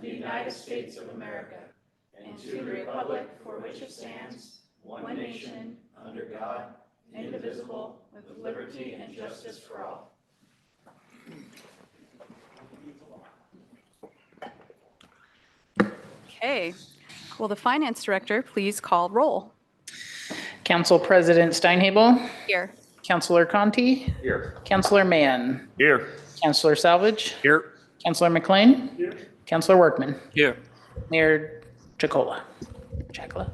the United States of America, and to the republic for which it stands, one nation, under God, indivisible, with liberty and justice for all. Okay. Will the Finance Director please call roll? Council President Steinhebel. Here. Councilor Conti. Here. Councilor Mann. Here. Councilor Salvage. Here. Councilor McLean. Here. Councilor Workman. Here. Mayor Chacola. Chacola.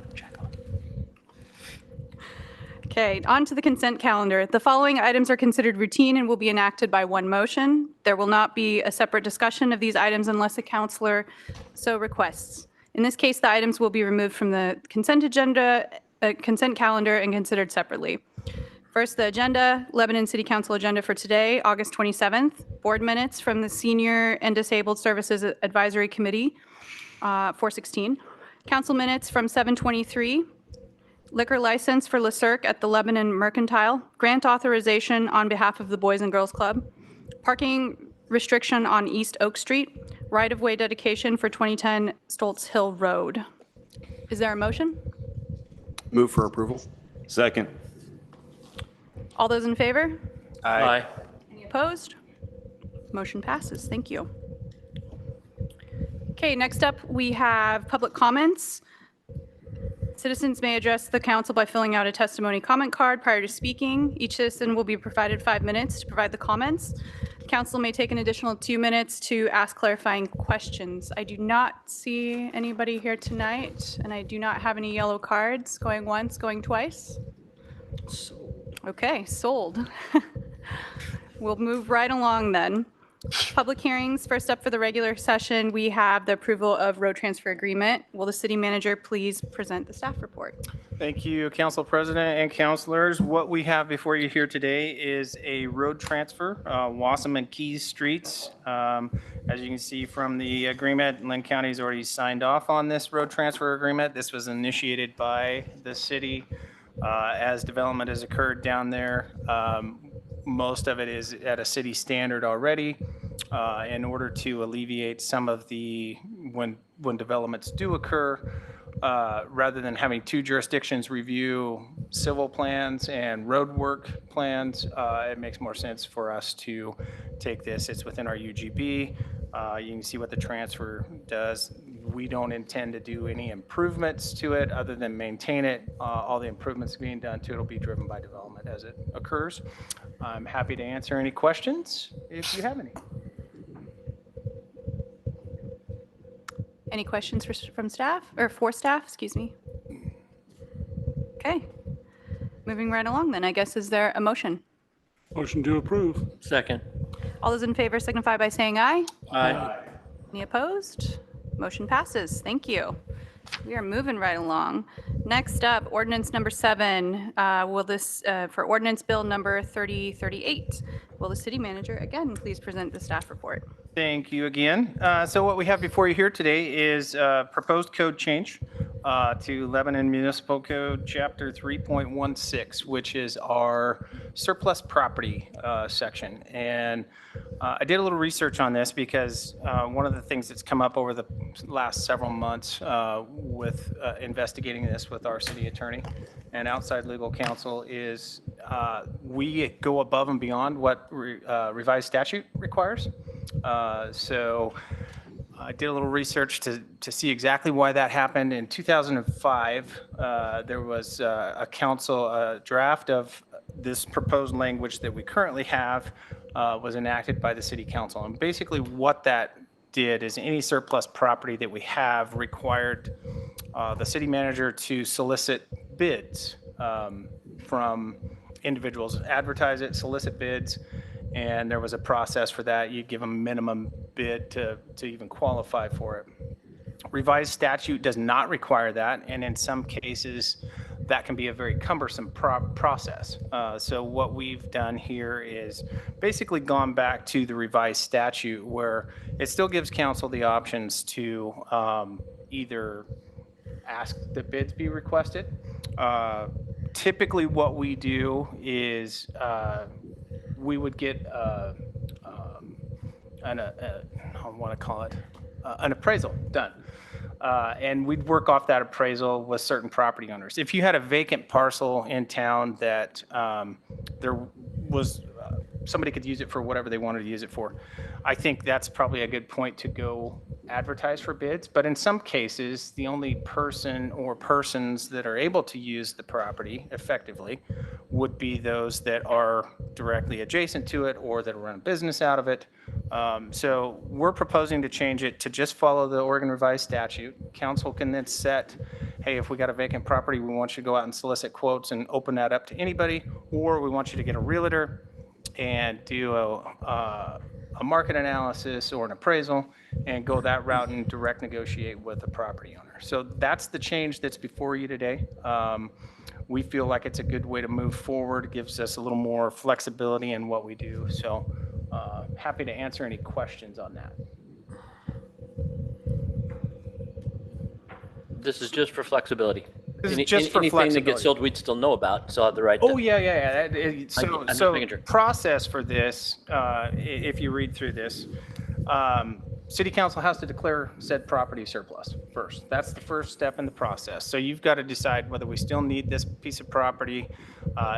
Okay, on to the consent calendar. The following items are considered routine and will be enacted by one motion. There will not be a separate discussion of these items unless a councilor so requests. In this case, the items will be removed from the consent calendar and considered separately. First, the agenda, Lebanon City Council agenda for today, August 27th. Board minutes from the Senior and Disabled Services Advisory Committee, 416. Council minutes from 723. Liquor license for Le Cirque at the Lebanon Mercantile. Grant authorization on behalf of the Boys and Girls Club. Parking restriction on East Oak Street. Right-of-way dedication for 2010 Stoltz Hill Road. Is there a motion? Move for approval. Second. All those in favor? Aye. Any opposed? Motion passes. Thank you. Okay, next up we have public comments. Citizens may address the council by filling out a testimony comment card prior to speaking. Each citizen will be provided 5 minutes to provide the comments. Council may take an additional 2 minutes to ask clarifying questions. I do not see anybody here tonight, and I do not have any yellow cards. Going once, going twice? Okay, sold. We'll move right along then. Public hearings. First up for the regular session, we have the approval of road transfer agreement. Will the city manager please present the staff report? Thank you, Council President and councilors. What we have before you here today is a road transfer, Wassam and Keys Streets. As you can see from the agreement, Lynn County has already signed off on this road transfer agreement. This was initiated by the city as development has occurred down there. Most of it is at a city standard already. In order to alleviate some of the, when developments do occur, rather than having two jurisdictions review civil plans and road work plans, it makes more sense for us to take this. It's within our UGB. You can see what the transfer does. We don't intend to do any improvements to it other than maintain it. All the improvements being done to it will be driven by development as it occurs. I'm happy to answer any questions if you have any. Any questions from staff, or for staff, excuse me? Okay. Moving right along then, I guess, is there a motion? Motion to approve. Second. All those in favor signify by saying aye. Aye. Any opposed? Motion passes. Thank you. We are moving right along. Next up, ordinance number 7. For ordinance bill number 3038. Will the city manager again please present the staff report? Thank you again. So what we have before you here today is a proposed code change to Lebanon Municipal Code Chapter 3.16, which is our surplus property section. And I did a little research on this because one of the things that's come up over the last several months with investigating this with our city attorney and outside legal counsel is we go above and beyond what revised statute requires. So I did a little research to see exactly why that happened. In 2005, there was a council draft of this proposed language that we currently have was enacted by the city council. And basically what that did is any surplus property that we have required the city manager to solicit bids from individuals, advertise it, solicit bids, and there was a process for that. You'd give them a minimum bid to even qualify for it. Revised statute does not require that, and in some cases, that can be a very cumbersome process. So what we've done here is basically gone back to the revised statute where it still gives council the options to either ask the bids be requested. Typically what we do is we would get I want to call it an appraisal done. And we'd work off that appraisal with certain property owners. If you had a vacant parcel in town that there was, somebody could use it for whatever they wanted to use it for, I think that's probably a good point to go advertise for bids. But in some cases, the only person or persons that are able to use the property effectively would be those that are directly adjacent to it or that run a business out of it. So we're proposing to change it to just follow the Oregon Revised Statute. Council can then set, hey, if we got a vacant property, we want you to go out and solicit quotes and open that up to anybody, or we want you to get a realtor and do a market analysis or an appraisal and go that route and direct negotiate with the property owner. So that's the change that's before you today. We feel like it's a good way to move forward, gives us a little more flexibility in what we do. So happy to answer any questions on that. This is just for flexibility. This is just for Anything that flexibility. gets sold, we'd still know about, so have the right to. Oh, yeah. So, I'm just so making sure. process for this, if you read through this, city council has to declare said property surplus first. That's the first step in the process. So you've got to decide whether we still need this piece of property.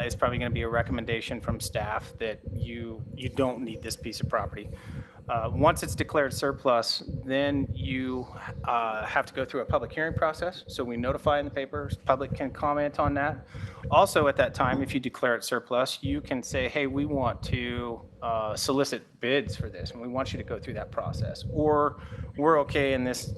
It's probably going to be a recommendation from staff that you don't need this piece of property. Once it's declared surplus, then you have to go through a public hearing process. So we notify in the papers, public can comment on that. Also at that time, if you declare it surplus, you can say, hey, we want to solicit bids for this and we want you to go through that process. Or we're okay in this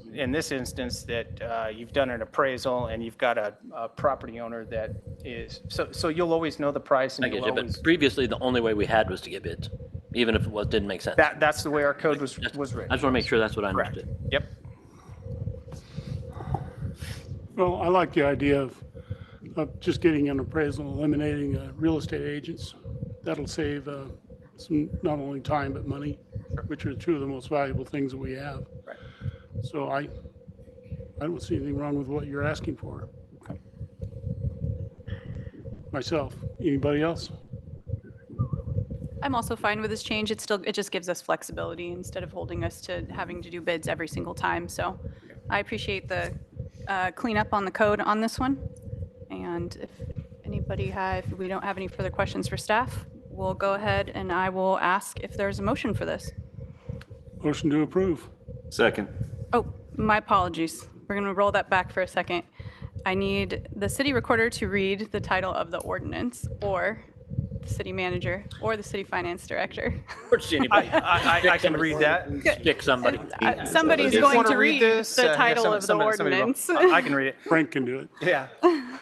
instance that you've done an appraisal and you've got a property owner that is, so you'll always know the price. And I get you'll you, always, but previously, the only way we had was to get bids, even if it didn't make sense. that's the way our code was I written. just want to make sure that's what I Correct. understood. Yep. Well, I like the idea of just getting an appraisal, eliminating real estate agents. That'll save some, not only time, but money, which are two of the most valuable things that we have. Right. So I don't see anything wrong with what you're asking for. Okay. Myself. Anybody else? I'm also fine with this change. It just gives us flexibility instead of holding us to having to do bids every single time. So I appreciate the cleanup on the code on this one. And if we don't have any further questions for staff, we'll go ahead and I will ask if there's a motion for this. Motion to approve. Second. Oh, my apologies. We're going to roll that back for a second. I need the city recorder to read the title of the ordinance, or the city manager, or the city finance director. Or just anybody. I can read that. Pick somebody. Somebody's You going wanna to read this? the Yeah, title of the somebody will. ordinance. I can read it. Frank can do it. Yeah.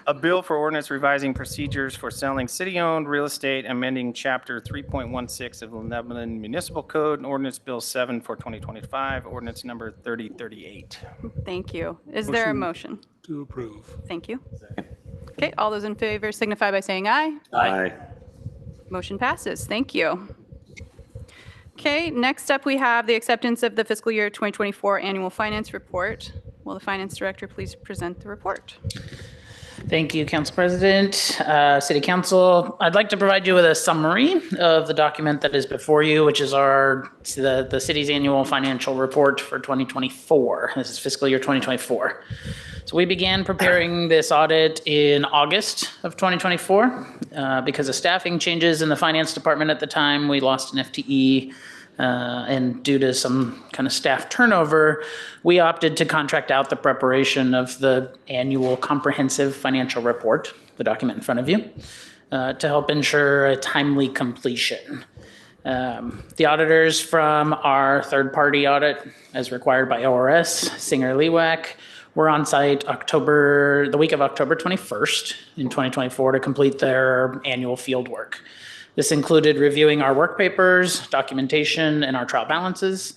A bill for ordinance revising procedures for selling city-owned real estate, amending Chapter 3.16 of the Lebanon Municipal Code, and Ordinance Bill 7 for 2025, ordinance number 3038. Thank you. Is there a motion? To approve. Thank you. Okay, all those in favor signify by saying aye. Aye. Motion passes. Thank you. Okay, next up we have the acceptance of the fiscal year 2024 annual finance report. Will the finance director please present the report? Thank you, Council President, City Council. I'd like to provide you with a summary of the document that is before you, which is the city's annual financial report for 2024. This is fiscal year 2024. So we began preparing this audit in August of 2024. Because of staffing changes in the finance department at the time, we lost an FTE. And due to some kind of staff turnover, we opted to contract out the preparation of the annual comprehensive financial report, the document in front of you, to help ensure a timely completion. The auditors from our third-party audit, as required by ORS, Singer Lewack, were on site the week of October 21st in 2024 to complete their annual field work. This included reviewing our work papers, documentation, and our trial balances.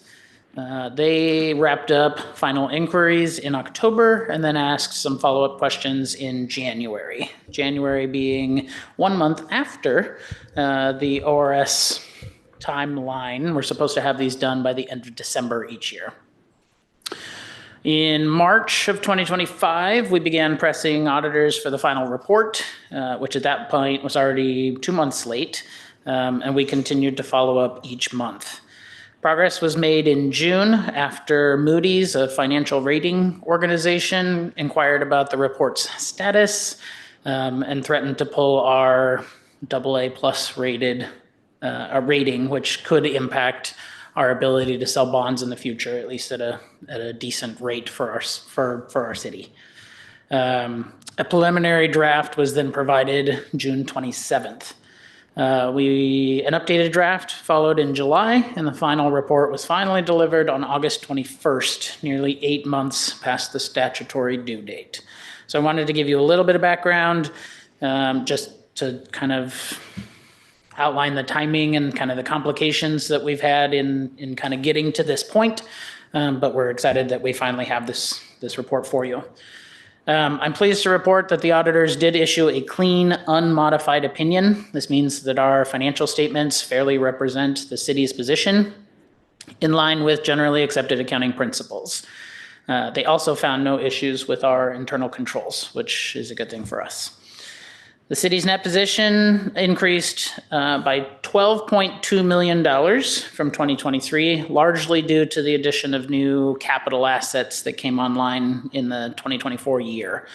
They wrapped up final inquiries in October and then asked some follow-up questions in January. January being 1 month after the ORS timeline. We're supposed to have these done by the end of December each year. In March of 2025, we began pressing auditors for the final report, which at that point was already 2 months late, and we continued to follow up each month. Progress was made in June after Moody's, a financial rating organization, inquired about the report's status and threatened to pull our AA plus rated rating, which could impact our ability to sell bonds in the future, at least at a decent rate for our city. A preliminary draft was then provided June 27th. An updated draft followed in July, and the final report was finally delivered on August 21st, nearly 8 months past the statutory due date. So I wanted to give you a little bit of background, just to kind of outline the timing and kind of the complications that we've had in kind of getting to this point. But we're excited that we finally have this report for you. I'm pleased to report that the auditors did issue a clean, unmodified opinion. This means that our financial statements fairly represent the city's position in line with generally accepted accounting principles. They also found no issues with our internal controls, which is a good thing for us. The city's net position increased by $12.2 million from 2023, largely due to the addition of new capital assets that came online in the 2024 year.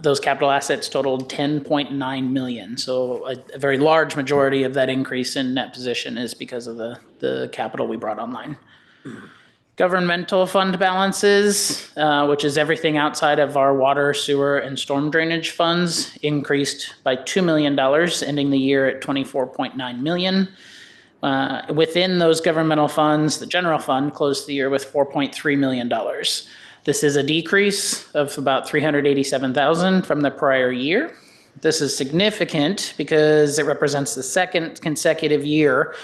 Those capital assets totaled $10.9 million. So a very large majority of that increase in net position is because of the capital we brought online. Governmental fund balances, which is everything outside of our water, sewer, and storm drainage funds, increased by $2 million, ending the year at $24.9 million. Within those governmental funds, the general fund closed the year with $4.3 million. This is a decrease of about $387,000 from the prior year. This is significant because it represents the second consecutive year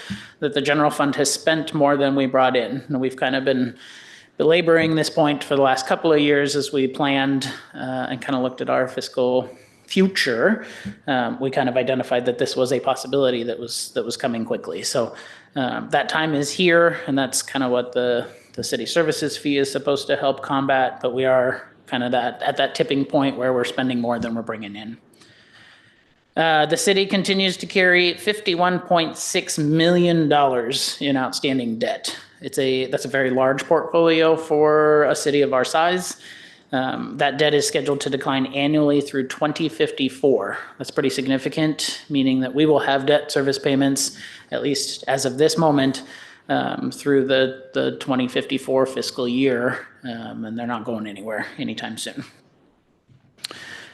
that the general fund has spent more than we brought in. And we've kind of been belaboring this point for the last couple of years as we planned and kind of looked at our fiscal future. We kind of identified that this was a possibility that was coming quickly. So that time is here, and that's kind of what the city services fee is supposed to help combat. But we are kind of at that tipping point where we're spending more than we're bringing in. The city continues to carry $51.6 million in outstanding debt. That's a very large portfolio for a city of our size. That debt is scheduled to decline annually through 2054. That's pretty significant, meaning that we will have debt service payments, at least as of this moment, through the 2054 fiscal year, and they're not going anywhere anytime soon.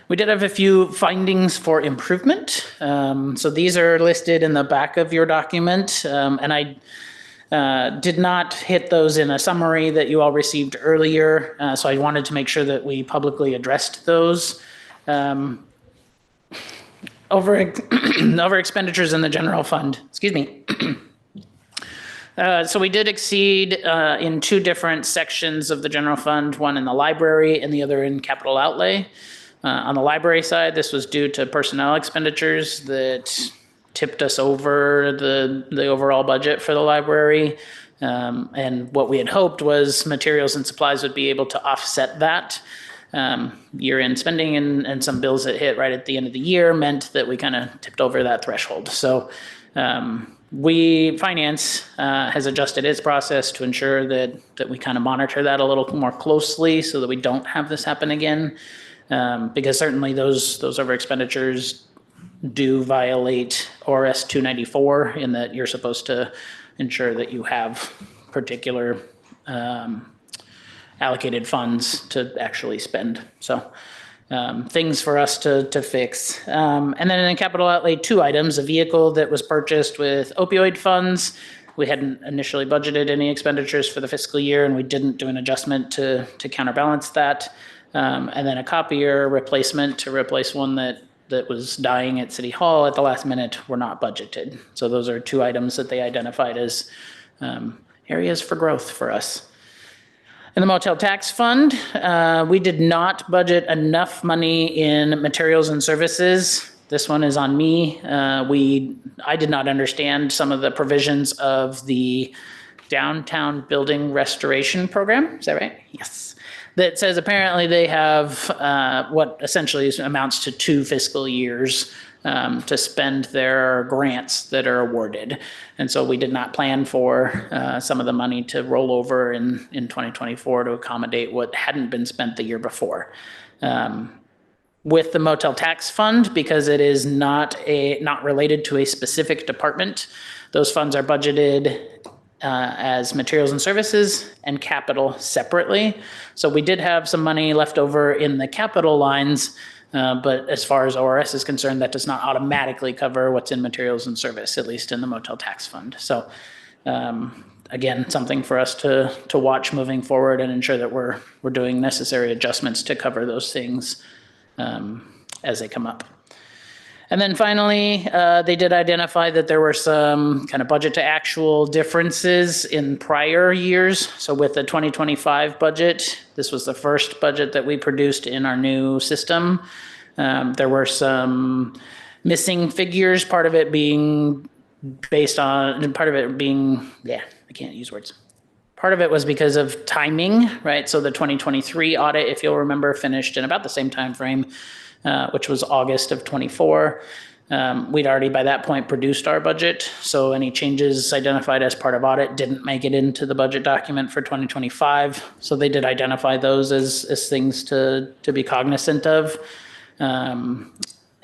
We did have a few findings for improvement. So these are listed in the back of your document, and I did not hit those in a summary that you all received earlier, so I wanted to make sure that we publicly addressed those. Over expenditures in the general fund, excuse me. So we did exceed in two different sections of the general fund, one in the library and the other in capital outlay. On the library side, this was due to personnel expenditures that tipped us over the overall budget for the library. And what we had hoped was materials and supplies would be able to offset that. Year-end spending and some bills that hit right at the end of the year meant that we kind of tipped over that threshold. So Finance has adjusted its process to ensure that we kind of monitor that a little more closely so that we don't have this happen again. Because certainly those over expenditures do violate ORS 294 in that you're supposed to ensure that you have particular allocated funds to actually spend. So things for us to fix. And then in capital outlay, two items: a vehicle that was purchased with opioid funds. We hadn't initially budgeted any expenditures for the fiscal year, and we didn't do an adjustment to counterbalance that. And then a copier replacement to replace one that was dying at City Hall at the last minute were not budgeted. So those are two items that they identified as areas for growth for us. In the motel tax fund, we did not budget enough money in materials and services. This one is on me. I did not understand some of the provisions of the downtown building restoration program. Is that right? Yes. that says apparently they have what essentially amounts to 2 fiscal years to spend their grants that are awarded. And so we did not plan for some of the money to roll over in 2024 to accommodate what hadn't been spent the year before. With the motel tax fund, because it is not related to a specific department, those funds are budgeted as materials and services and capital separately. So we did have some money left over in the capital lines, but as far as ORS is concerned, that does not automatically cover what's in materials and service, at least in the motel tax fund. So again, something for us to watch moving forward and ensure that we're doing necessary adjustments to cover those things as they come up. And then finally, they did identify that there were some kind of budget to actual differences in prior years. So with the 2025 budget, this was the first budget that we produced in our new system. There were some missing figures, part of it being based on, part of it being, I can't use words. Part of it was because of timing, right? So the 2023 audit, if you'll remember, finished in about the same time frame, which was August of 24. We'd already by that point produced our budget. So any changes identified as part of audit didn't make it into the budget document for 2025. So they did identify those as things to be cognizant of.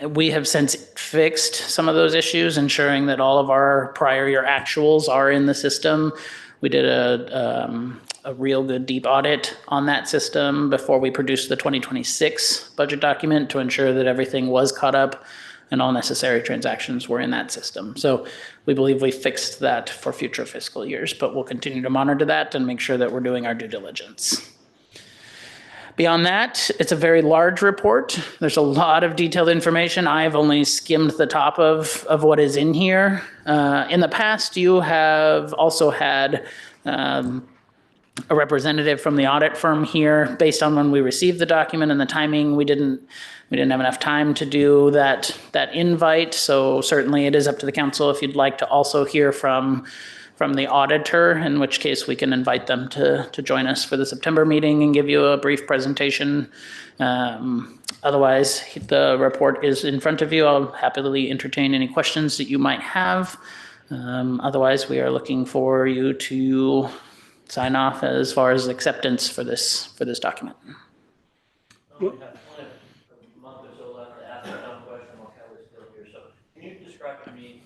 We have since fixed some of those issues, ensuring that all of our prior year actuals are in the system. We did a real good deep audit on that system before we produced the 2026 budget document to ensure that everything was caught up and all necessary transactions were in that system. So we believe we fixed that for future fiscal years, but we'll continue to monitor that and make sure that we're doing our due diligence. Beyond that, it's a very large report. There's a lot of detailed information. I've only skimmed the top of what is in here. In the past, you have also had a representative from the audit firm here. Based on when we received the document and the timing, we didn't have enough time to do that invite. So certainly it is up to the council if you'd like to also hear from the auditor, in which case we can invite them to join us for the September meeting and give you a brief presentation. Otherwise, the report is in front of you. I'll happily entertain any questions that you might have. Otherwise, we are looking for you to sign off as far as acceptance for this document. We have a month or so left to ask a dumb question while Kelly's still here. So can you describe to me,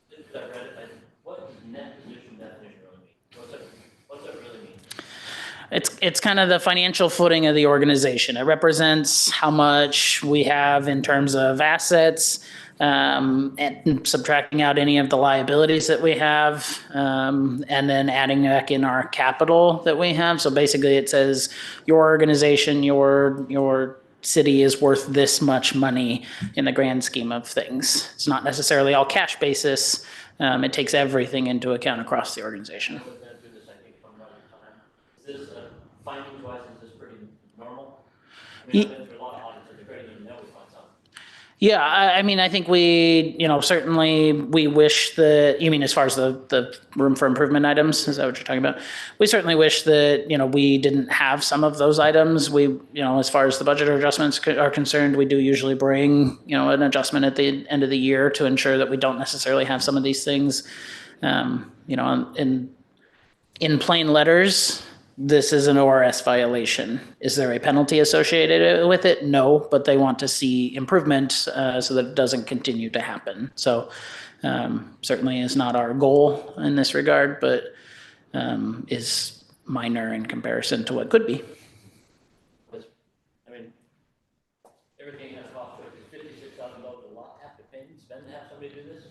because I read it, what does net position definition really mean? What's that really mean? It's kind of the financial footing of the organization. It represents how much we have in terms of assets, and subtracting out any of the liabilities that we have, and then adding back in our capital that we have. So basically it says your organization, your city is worth this much money in the grand scheme of things. It's not necessarily all cash basis. It takes everything into account across the organization. I was going to do this, I think, from running time. Is this, findings wise, is this pretty normal? I mean, I've been through a lot of audits, so they're great, even know we find something. Yeah, I mean, I think we, certainly we wish that, you mean as far as the room for improvement items, is that what you're talking about? We certainly wish that, we didn't have some of those items. We, as far as the budget adjustments are concerned, we do usually bring, an adjustment at the end of the year to ensure that we don't necessarily have some of these things. In plain letters, this is an ORS violation. Is there a penalty associated with it? No, but they want to see improvement so that it doesn't continue to happen. So certainly is not our goal in this regard, but is minor in comparison to what could be. I mean, everything has cost, $56,000 a lot, have to spend to have somebody do this?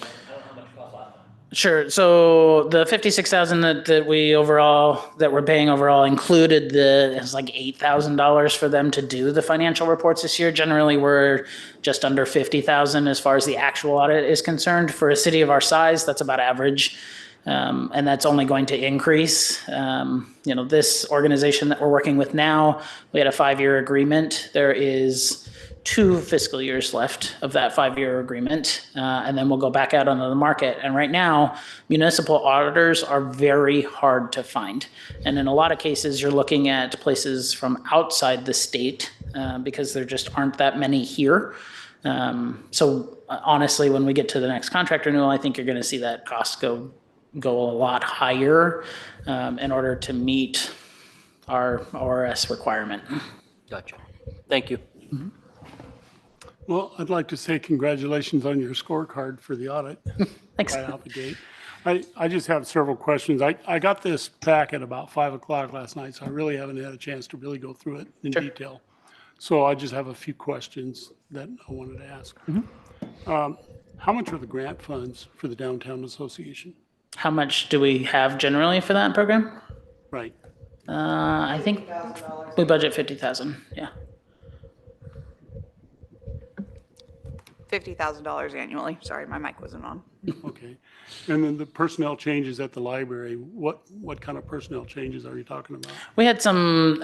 I don't know how much it cost last time. Sure. So the 56,000 that we're paying overall included it's like $8,000 for them to do the financial reports this year. Generally, we're just under 50,000 as far as the actual audit is concerned. For a city of our size, that's about average. And that's only going to increase. This organization that we're working with now, we had a 5-year agreement. There is 2 fiscal years left of that 5-year agreement, and then we'll go back out onto the market. And right now, municipal auditors are very hard to find. And in a lot of cases, you're looking at places from outside the state because there just aren't that many here. So honestly, when we get to the next contract renewal, I think you're going to see that cost go a lot higher in order to meet our ORS requirement. Gotcha. Thank you. Well, I'd like to say congratulations on your scorecard for the audit. Thanks. Right out the gate. I just have several questions. I got this packet about 5 o'clock last night, so I really haven't had a chance to really go through it in detail. So I just have a few questions that I wanted to ask. How much are the grant funds for the Downtown Association? How much do we have generally for that program? Right. I think we budget 50,000. Yeah. $50,000 annually. Sorry, my mic wasn't on. Okay. And then the personnel changes at the library, what kind of personnel changes are you talking about? We had some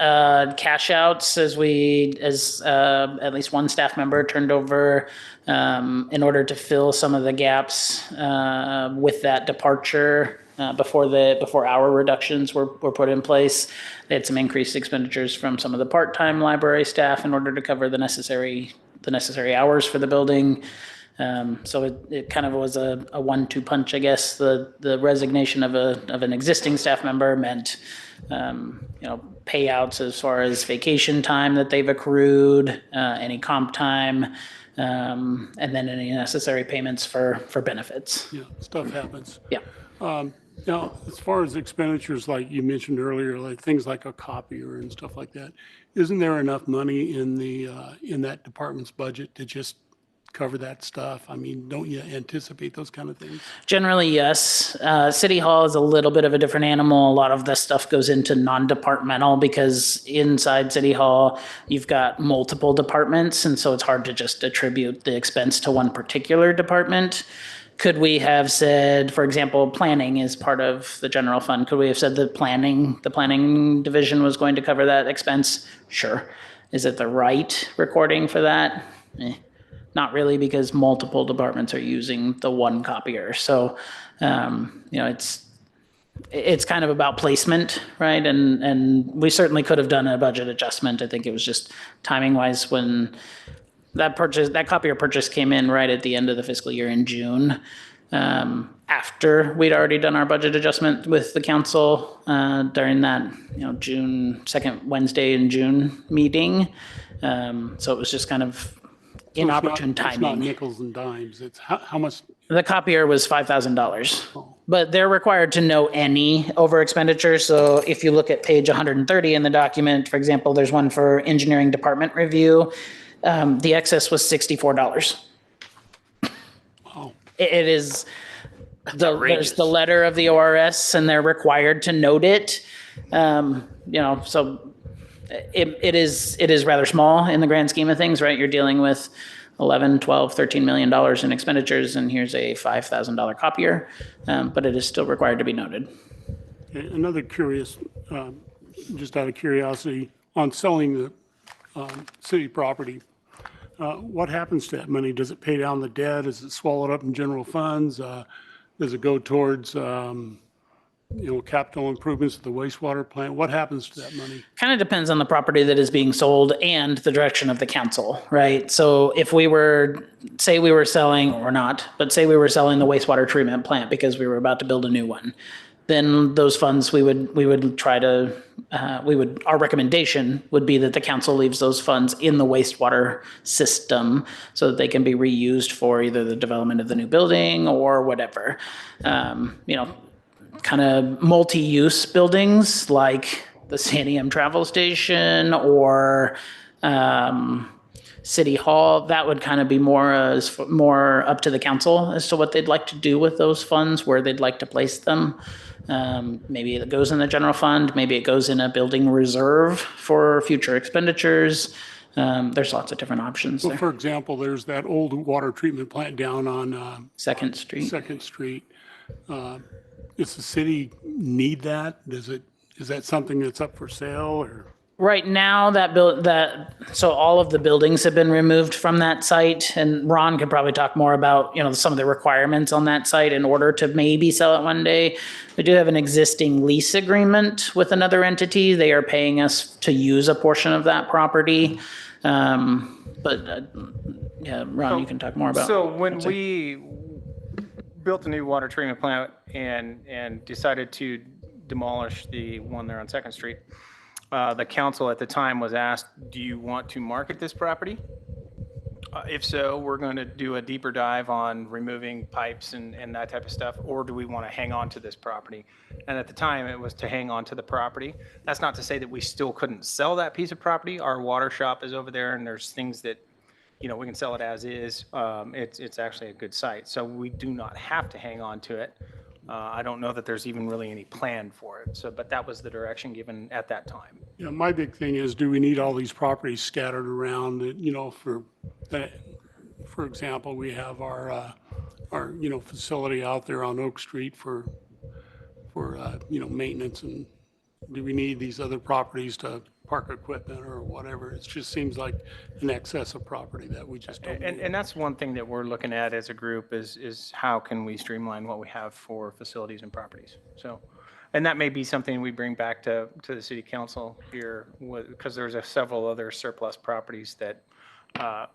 cash outs as at least one staff member turned over in order to fill some of the gaps with that departure before our reductions were put in place. They had some increased expenditures from some of the part-time library staff in order to cover the necessary hours for the building. So it kind of was a 1-2 punch, I guess. The resignation of an existing staff member meant, payouts as far as vacation time that they've accrued, any comp time, and then any necessary payments for benefits. Yeah, stuff happens. Yeah. Now, as far as expenditures, like you mentioned earlier, like things like a copier and stuff like that, isn't there enough money in that department's budget to just cover that stuff? I mean, don't you anticipate those kind of things? Generally, yes. City Hall is a little bit of a different animal. A lot of this stuff goes into non-departmental because inside City Hall, you've got multiple departments, and so it's hard to just attribute the expense to one particular department. Could we have said, for example, planning is part of the general fund? Could we have said the planning division was going to cover that expense? Sure. Is it the right recording for that? Not really, because multiple departments are using the one copier. So, it's kind of about placement, right? And we certainly could have done a budget adjustment. I think it was just timing wise when that copier purchase came in right at the end of the fiscal year in June, after we'd already done our budget adjustment with the council during that second Wednesday in June meeting. So it was just kind of inopportune timing. It's not nickels and dimes. It's how much? The copier was $5,000, but they're required to know any over expenditure. So if you look at page 130 in the document, for example, there's one for engineering department review. The excess was $64. Wow. It is, there's the letter of the ORS and they're required to note it. So it is rather small in the grand scheme of things, right? You're dealing with 11, 12, $13 million in expenditures, and here's a $5,000 copier, but it is still required to be noted. Okay, another curious, just out of curiosity, on selling the city property, what happens to that money? Does it pay down the debt? Is it swallowed up in general funds? Does it go towards, capital improvements to the wastewater plant? What happens to that money? Kind of depends on the property that is being sold and the direction of the council, right? So if we were selling, or not, but say we were selling the wastewater treatment plant because we were about to build a new one, then those funds our recommendation would be that the council leaves those funds in the wastewater system so that they can be reused for either the development of the new building or whatever. Kind of multi-use buildings like the Santiam travel station or City Hall, that would kind of be more up to the council as to what they'd like to do with those funds, where they'd like to place them. Maybe it goes in the general fund, maybe it goes in a building reserve for future expenditures. There's lots of different options Well, there. for example, there's that old water treatment plant down on Second Street. Second Street. Does the city need that? Is that something that's up for sale or? Right now, so all of the buildings have been removed from that site, and Ron could probably talk more about, some of the requirements on that site in order to maybe sell it one day. We do have an existing lease agreement with another entity. They are paying us to use a portion of that property. Yeah, Ron, you can talk more about. So when we built a new water treatment plant and decided to demolish the one there on Second Street, the council at the time was asked, do you want to market this property? If so, we're going to do a deeper dive on removing pipes and that type of stuff, or do we want to hang on to this property? And at the time, it was to hang on to the property. That's not to say that we still couldn't sell that piece of property. Our water shop is over there, and there's things that, we can sell it as is. It's actually a good site, so we do not have to hang on to it. I don't know that there's even really any plan for it. But that was the direction given at that time. My big thing is, do we need all these properties scattered around, for example, we have our facility out there on Oak Street for maintenance, and do we need these other properties to park equipment or whatever? It just seems like an excess of property that we just don't need. And that's one thing that we're looking at as a group is how can we streamline what we have for facilities and properties? So, and that may be something we bring back to the city council here, because there's several other surplus properties that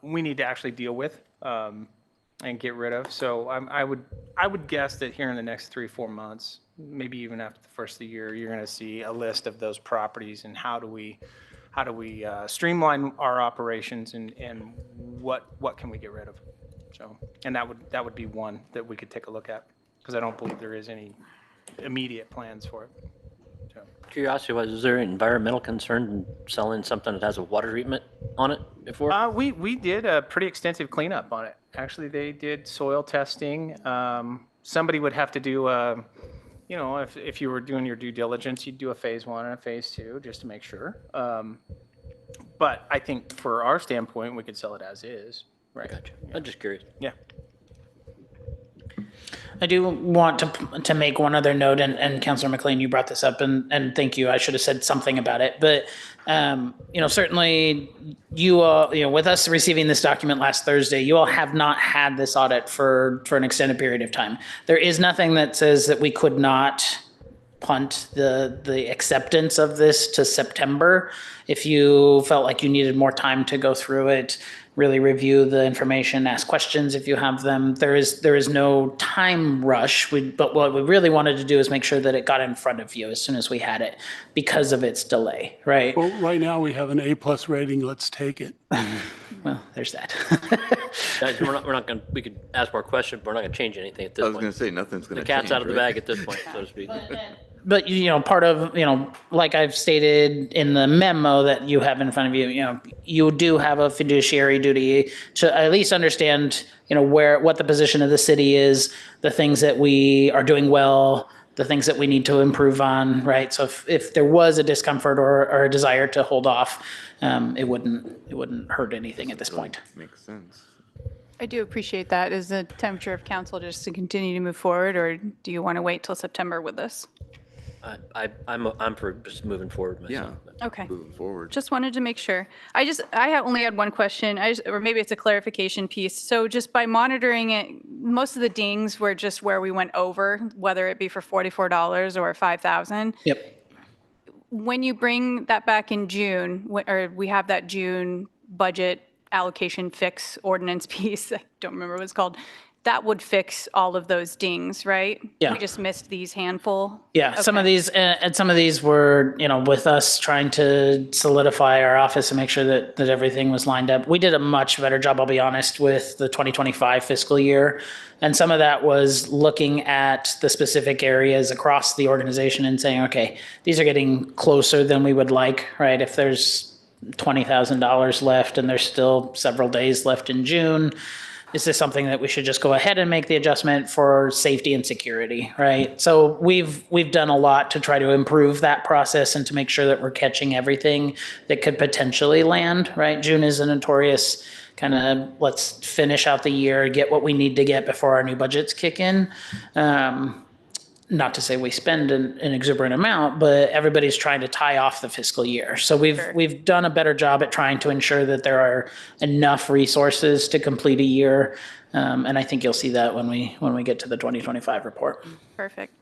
we need to actually deal with and get rid of. So I would guess that here in the next 3-4 months, maybe even after the first of the year, you're going to see a list of those properties and how do we streamline our operations and what can we get rid of. So, and that would be one that we could take a look at, because I don't believe there is any immediate plans for it. So. Curiosity was, is there an environmental concern in selling something that has a water treatment on it before? We did a pretty extensive cleanup on it. Actually, they did soil testing. Somebody would have to do if you were doing your due diligence, you'd do a phase 1 and a phase 2 just to make sure. But I think for our standpoint, we could sell it as is. Right. Gotcha. I'm just curious. Yeah. I do want to make one other note, and Councilor McLean, you brought this up, and thank you. I should have said something about it, but certainly you all, with us receiving this document last Thursday, you all have not had this audit for an extended period of time. There is nothing that says that we could not punt the acceptance of this to September. If you felt like you needed more time to go through it, really review the information, ask questions if you have them. There is no time rush. But what we really wanted to do is make sure that it got in front of you as soon as we had it because of its delay, right? Well, right now we have an A+ rating. Let's take it. Well, there's that. Guys, we're not going to, we could ask more questions, but we're not going to change anything at this I was point. going to say, nothing's going The to change. cat's out of the right? bag at this point, so to speak. But, part of, like I've stated in the memo that you have in front of you, you do have a fiduciary duty to at least understand, what the position of the city is, the things that we are doing well, the things that we need to improve on, right? So if there was a discomfort or a desire to hold off, it wouldn't hurt anything at this point. Makes sense. I do appreciate that. Is the temperature of council just to continue to move forward, or do you want to wait till September with this? I'm for just moving forward myself. Yeah. Okay. Moving forward. Just wanted to make sure. I only had one question, or maybe it's a clarification piece. So just by monitoring it, most of the dings were just where we went over, whether it be for $44 or $5,000. Yep. When you bring that back in June, or we have that June budget allocation fix ordinance piece, I don't remember what it's called, that would fix all of those dings, right? Yeah. We just missed these handful? Yeah, some of Okay. these, and some of these were, with us trying to solidify our office and make sure that everything was lined up. We did a much better job, I'll be honest, with the 2025 fiscal year. And some of that was looking at the specific areas across the organization and saying, okay, these are getting closer than we would like, right? If there's $20,000 left and there's still several days left in June, is this something that we should just go ahead and make the adjustment for safety and security, right? So we've done a lot to try to improve that process and to make sure that we're catching everything that could potentially land, right? June is a notorious kind of let's finish out the year, get what we need to get before our new budgets kick in. not to say we spend an exuberant amount, but everybody's trying to tie off the fiscal year. So we've done a better job at trying to ensure that there are enough resources to complete a year. And I think you'll see that when we get to the 2025 report. Perfect.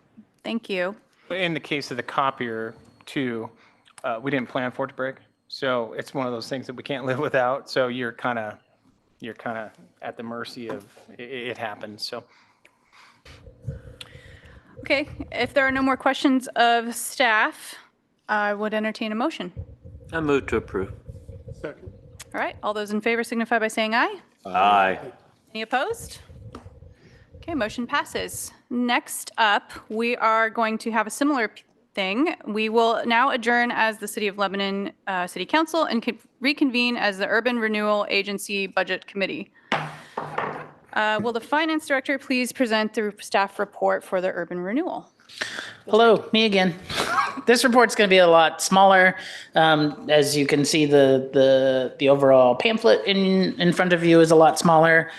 Thank you. In the case of the copier too, we didn't plan for it to break. So it's one of those things that we can't live without. So you're kind of at the mercy of it happens. So. Okay, if there are no more questions of staff, I would entertain a motion. I move to approve. Second. All right, all those in favor signify by saying aye. Aye. Any opposed? Okay, motion passes. Next up, we are going to have a similar thing. We will now adjourn as the City of Lebanon City Council and reconvene as the Urban Renewal Agency Budget Committee. Will the Finance Director please present the staff report for the urban renewal? Hello, me again. This report's going to be a lot smaller. As you can see, the overall pamphlet in front of you is a lot smaller.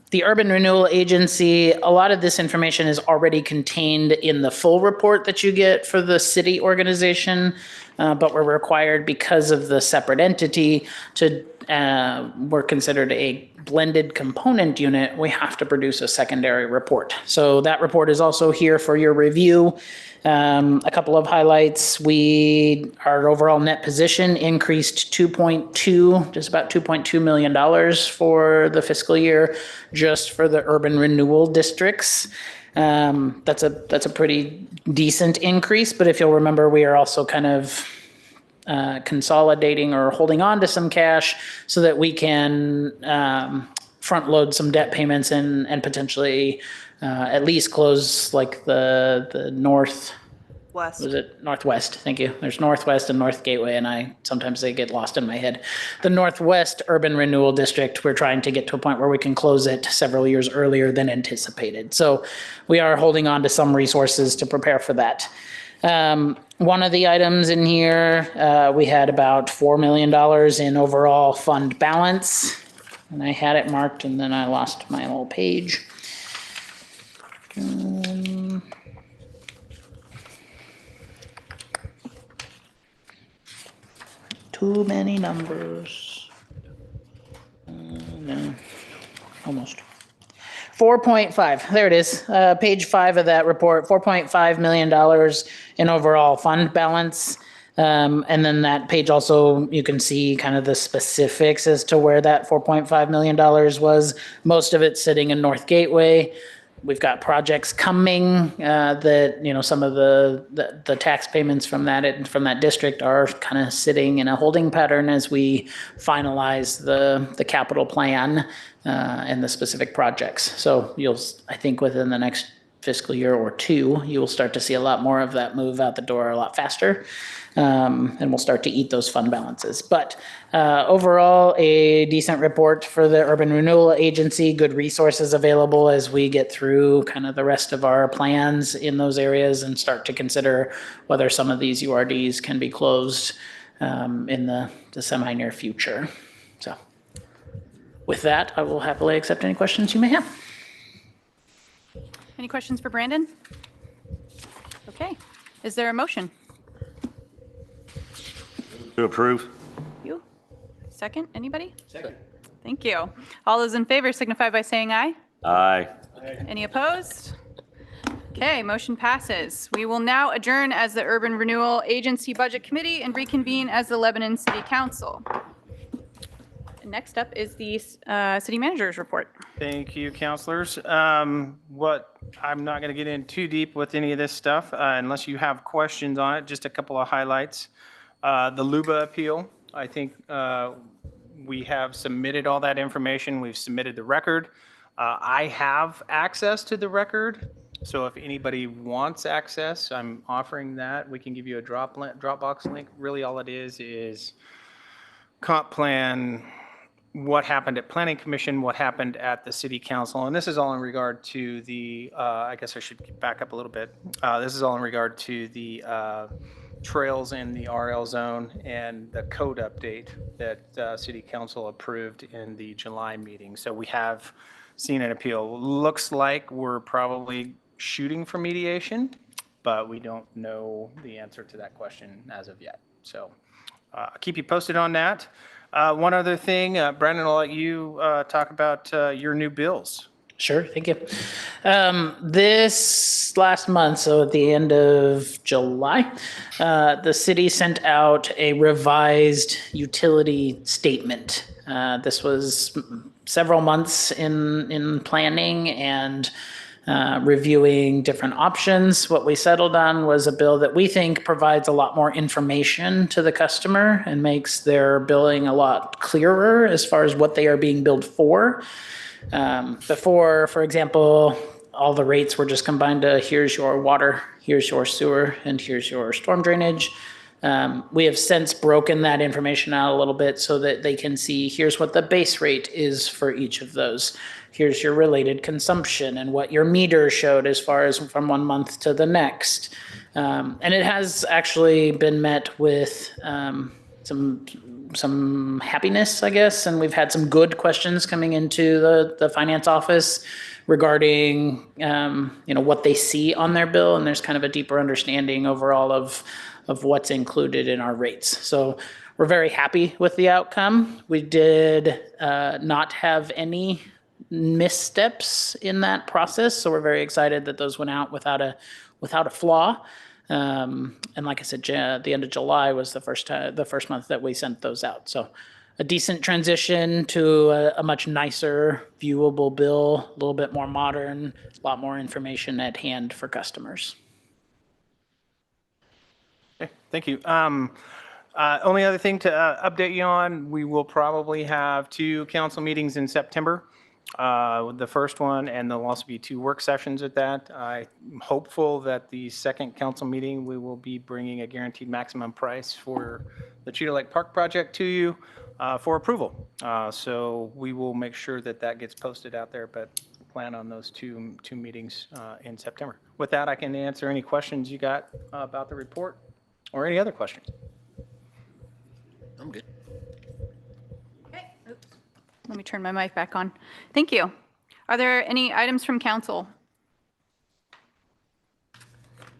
The Urban Renewal Agency, a lot of this information is already contained in the full report that you get for the city organization, but we're required because of the separate entity to we're considered a blended component unit, we have to produce a secondary report. So that report is also here for your review. A couple of highlights. Our overall net position increased just about $2.2 million for the fiscal year, just for the urban renewal districts. That's a pretty decent increase, but if you'll remember, we are also kind of consolidating or holding on to some cash so that we can front load some debt payments and potentially at least close like the north. West. Was it Northwest? Thank you. There's Northwest and North Gateway, and sometimes they get lost in my head. The Northwest Urban Renewal District, we're trying to get to a point where we can close it several years earlier than anticipated. So we are holding on to some resources to prepare for that. One of the items in here, we had about $4 million in overall fund balance, and I had it marked and then I lost my whole page. Too many numbers. No, almost. 4.5, there it is, page 5 of that report, $4.5 million in overall fund balance. And then that page also, you can see kind of the specifics as to where that $4.5 million was. Most of it sitting in North Gateway. We've got projects coming that, some of the tax payments from that district are kind of sitting in a holding pattern as we finalize the capital plan and the specific projects. So I think within the next fiscal year or two, you will start to see a lot more of that move out the door a lot faster. And we'll start to eat those fund balances. But overall, a decent report for the Urban Renewal Agency, good resources available as we get through kind of the rest of our plans in those areas and start to consider whether some of these URDs can be closed in the semi-near future. So with that, I will happily accept any questions you may have. Any questions for Brandon? Okay, is there a motion? To approve. You? Second, anybody? Second. Thank you. All those in favor signify by saying aye. Aye. Any opposed? Okay, motion passes. We will now adjourn as the Urban Renewal Agency Budget Committee and reconvene as the Lebanon City Council. Next up is the City Manager's Report. Thank you, counselors. I'm not going to get in too deep with any of this stuff unless you have questions on it. Just a couple of highlights. The LUBA appeal, I think we have submitted all that information. We've submitted the record. I have access to the record. So if anybody wants access, I'm offering that. We can give you a Dropbox link. Really all it is comp plan, what happened at Planning Commission, what happened at the City Council. And this is all in regard to the, I guess I should back up a little bit. This is all in regard to the trails in the RL zone and the code update that City Council approved in the July meeting. So we have seen an appeal. Looks like we're probably shooting for mediation, but we don't know the answer to that question as of yet. So I'll keep you posted on that. One other thing, Brandon, I'll let you talk about your new bills. Sure, thank you. This last month, so at the end of July, the city sent out a revised utility statement. This was several months in planning and reviewing different options. What we settled on was a bill that we think provides a lot more information to the customer and makes their billing a lot clearer as far as what they are being billed for. Before, for example, all the rates were just combined to here's your water, here's your sewer, and here's your storm drainage. We have since broken that information out a little bit so that they can see here's what the base rate is for each of those. Here's your related consumption and what your meter showed as far as from 1 month to the next. And it has actually been met with some happiness, I guess, and we've had some good questions coming into the finance office regarding what they see on their bill, and there's kind of a deeper understanding overall of what's included in our rates. So we're very happy with the outcome. We did not have any missteps in that process, so we're very excited that those went out without a flaw. And like I said, the end of July was the first month that we sent those out. So a decent transition to a much nicer, viewable bill, a little bit more modern, a lot more information at hand for customers. Okay, thank you. Only other thing to update you on, we will probably have 2 council meetings in September. The first one, and there'll also be 2 work sessions at that. I'm hopeful that the second council meeting, we will be bringing a guaranteed maximum price for the Cheetah Lake Park project to you for approval. So we will make sure that that gets posted out there, but plan on those two meetings in September. With that, I can answer any questions you got about the report or any other questions. I'm good. Okay. Oops. Let me turn my mic back on. Thank you. Are there any items from council?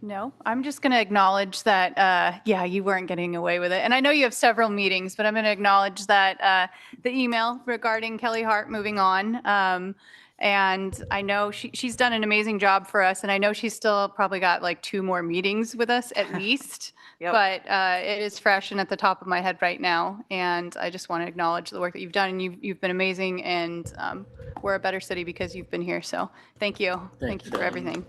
No, I'm just going to acknowledge that, yeah, you weren't getting away with it. And I know you have several meetings, but I'm going to acknowledge that the email regarding Kelly Hart moving on. And I know she's done an amazing job for us. And I know she's still probably got like 2 more meetings with us at least. Yep. But it is fresh and at the top of my head right now. And I just want to acknowledge the work that you've done. And you've been amazing. And we're a better city because you've been here. So thank you. Thank you for everything.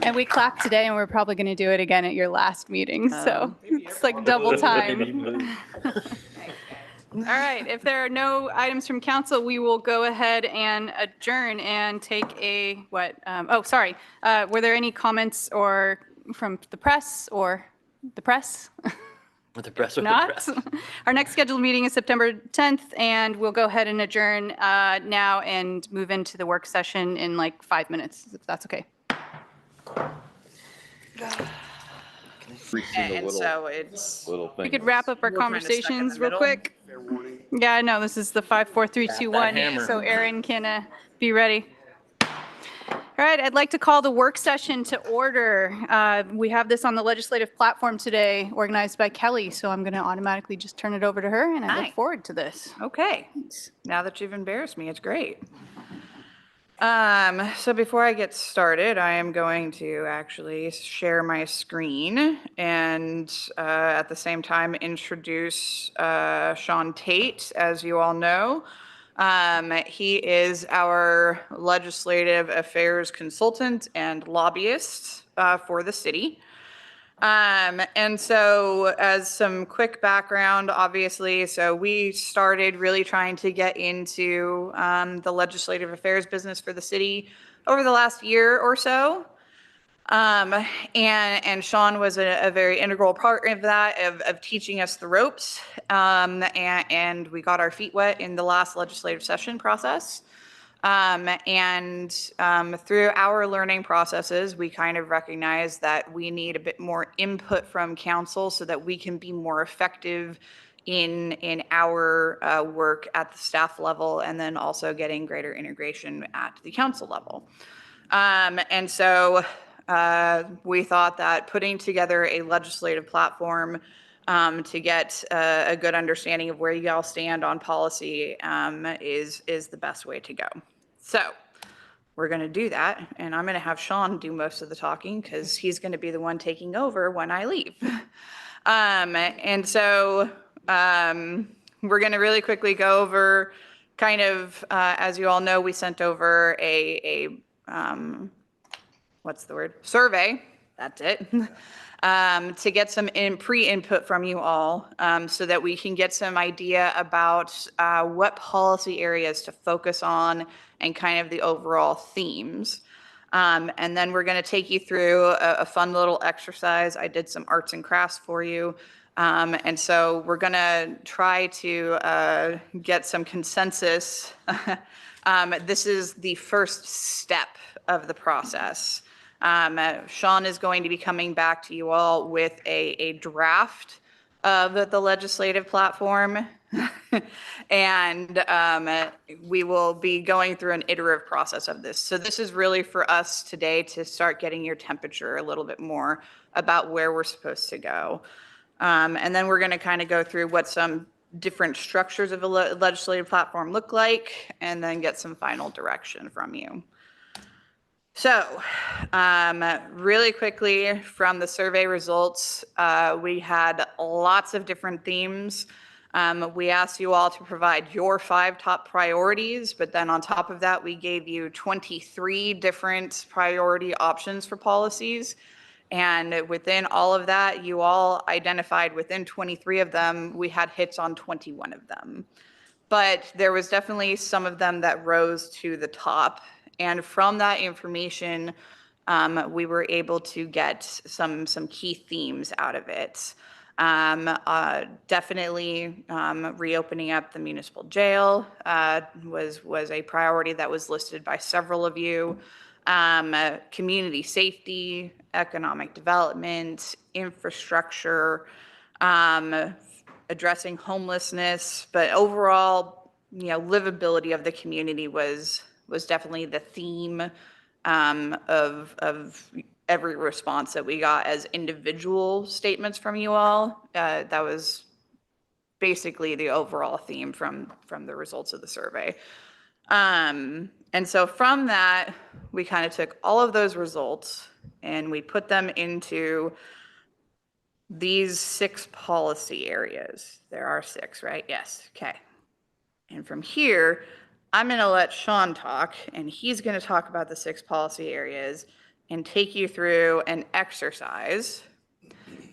And we clapped today, and we're probably going to do it again at your last meeting. So it's like double time. All right. If there are no items from council, we will go ahead and adjourn and take a what? Oh, sorry. Were there any comments or from the press or the press? With the press or the Not. press? Our next scheduled meeting is September 10th, and we'll go ahead and adjourn now and move into the work session in like 5 minutes, if that's okay. And so it's, We could wrap up our We're kinda stuck in the conversations real middle. quick. Yeah, I know, this is the 5, 4, 3, 2, 1, hammer. so Aaron can be ready. All right, I'd like to call the work session to order. We have this on the legislative platform today, organized by Kelly, so I'm going to automatically just turn it over to her, and I Hi. look forward to this. okay. Now that you've embarrassed me, it's great. So before I get started, I am going to actually share my screen and at the same time introduce Sean Tate, as you all know. He is our legislative affairs consultant and lobbyist for the city. And so as some quick background, obviously, so we started really trying to get into the legislative affairs business for the city over the last year or so. And Sean was a very integral part of that, of teaching us the ropes. And we got our feet wet in the last legislative session process. Through our learning processes, we kind of recognize that we need a bit more input from council so that we can be more effective in our work at the staff level, and then also getting greater integration at the council level. And so we thought that putting together a legislative platform to get a good understanding of where you all stand on policy is the best way to go. So we're going to do that, and I'm going to have Sean do most of the talking because he's going to be the one taking over when I leave. And so we're going to really quickly go over kind of, as you all know, we sent over a what's the word? Survey, that's it, to get some pre-input from you all so that we can get some idea about what policy areas to focus on and kind of the overall themes. And then we're going to take you through a fun little exercise. I did some arts and crafts for you. And so we're going to try to get some consensus. This is the first step of the process. Sean is going to be coming back to you all with a draft of the legislative platform. And we will be going through an iterative process of this. So this is really for us today to start getting your temperature a little bit more about where we're supposed to go. And then we're going to kind of go through what some different structures of a legislative platform look like, and then get some final direction from you. So really quickly from the survey results, we had lots of different themes. We asked you all to provide your 5 top priorities, but then on top of that, we gave you 23 different priority options for policies. And within all of that, you all identified within 23 of them, we had hits on 21 of them. But there was definitely some of them that rose to the top. And from that information, we were able to get some key themes out of it. Definitely reopening up the municipal jail was a priority that was listed by several of you. Community safety, economic development, infrastructure, addressing homelessness, but overall, livability of the community was definitely the theme of every response that we got as individual statements from you all. That was basically the overall theme from the results of the survey. And so from that, we kind of took all of those results and we put them into these 6 policy areas. There are 6, right? Yes. Okay. And from here, I'm going to let Sean talk, and he's going to talk about the 6 policy areas and take you through an exercise.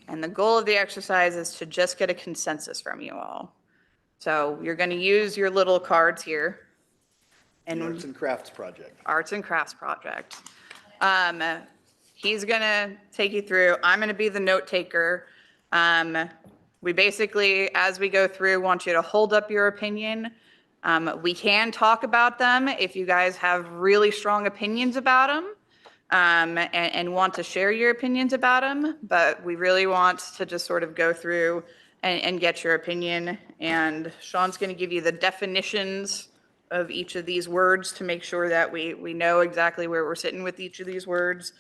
And the goal of the exercise is to just get a consensus from you all. So you're going to use your little cards here. And Arts and Crafts Project. Arts and Crafts Project. He's going to take you through. I'm going to be the note taker. We basically, as we go through, want you to hold up your opinion. We can talk about them if you guys have really strong opinions about them and want to share your opinions about them. But we really want to just sort of go through and get your opinion. And Sean's going to give you the definitions of each of these words to make sure that we know exactly where we're sitting with each of these words,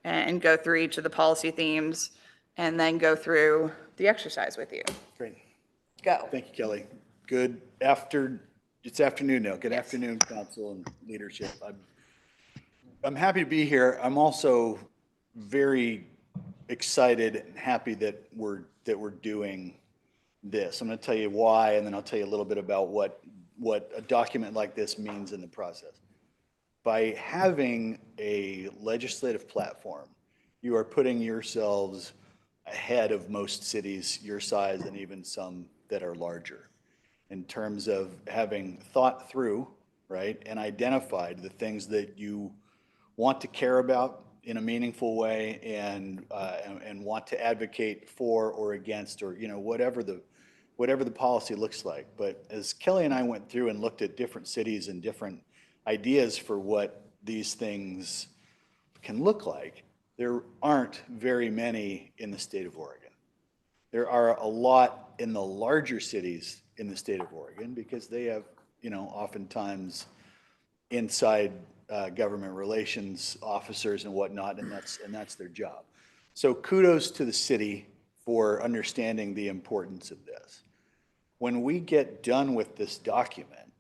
and go through each of the policy themes, and then go through the exercise with you. Great. Go. Thank you, Kelly. It's afternoon now. Good afternoon, council and leadership. I'm happy to be here. I'm also very excited and happy that we're doing this. I'm going to tell you why, and then I'll tell you a little bit about what a document like this means in the process. By having a legislative platform, you are putting yourselves ahead of most cities your size and even some that are larger in terms of having thought through, right, and identified the things that you want to care about in a meaningful way and want to advocate for or against, or whatever the policy looks like. But as Kelly and I went through and looked at different cities and different ideas for what these things can look like, there aren't very many in the state of Oregon. There are a lot in the larger cities in the state of Oregon because they have, oftentimes inside government relations officers and whatnot, and that's their job. So kudos to the city for understanding the importance of this. When we get done with this document,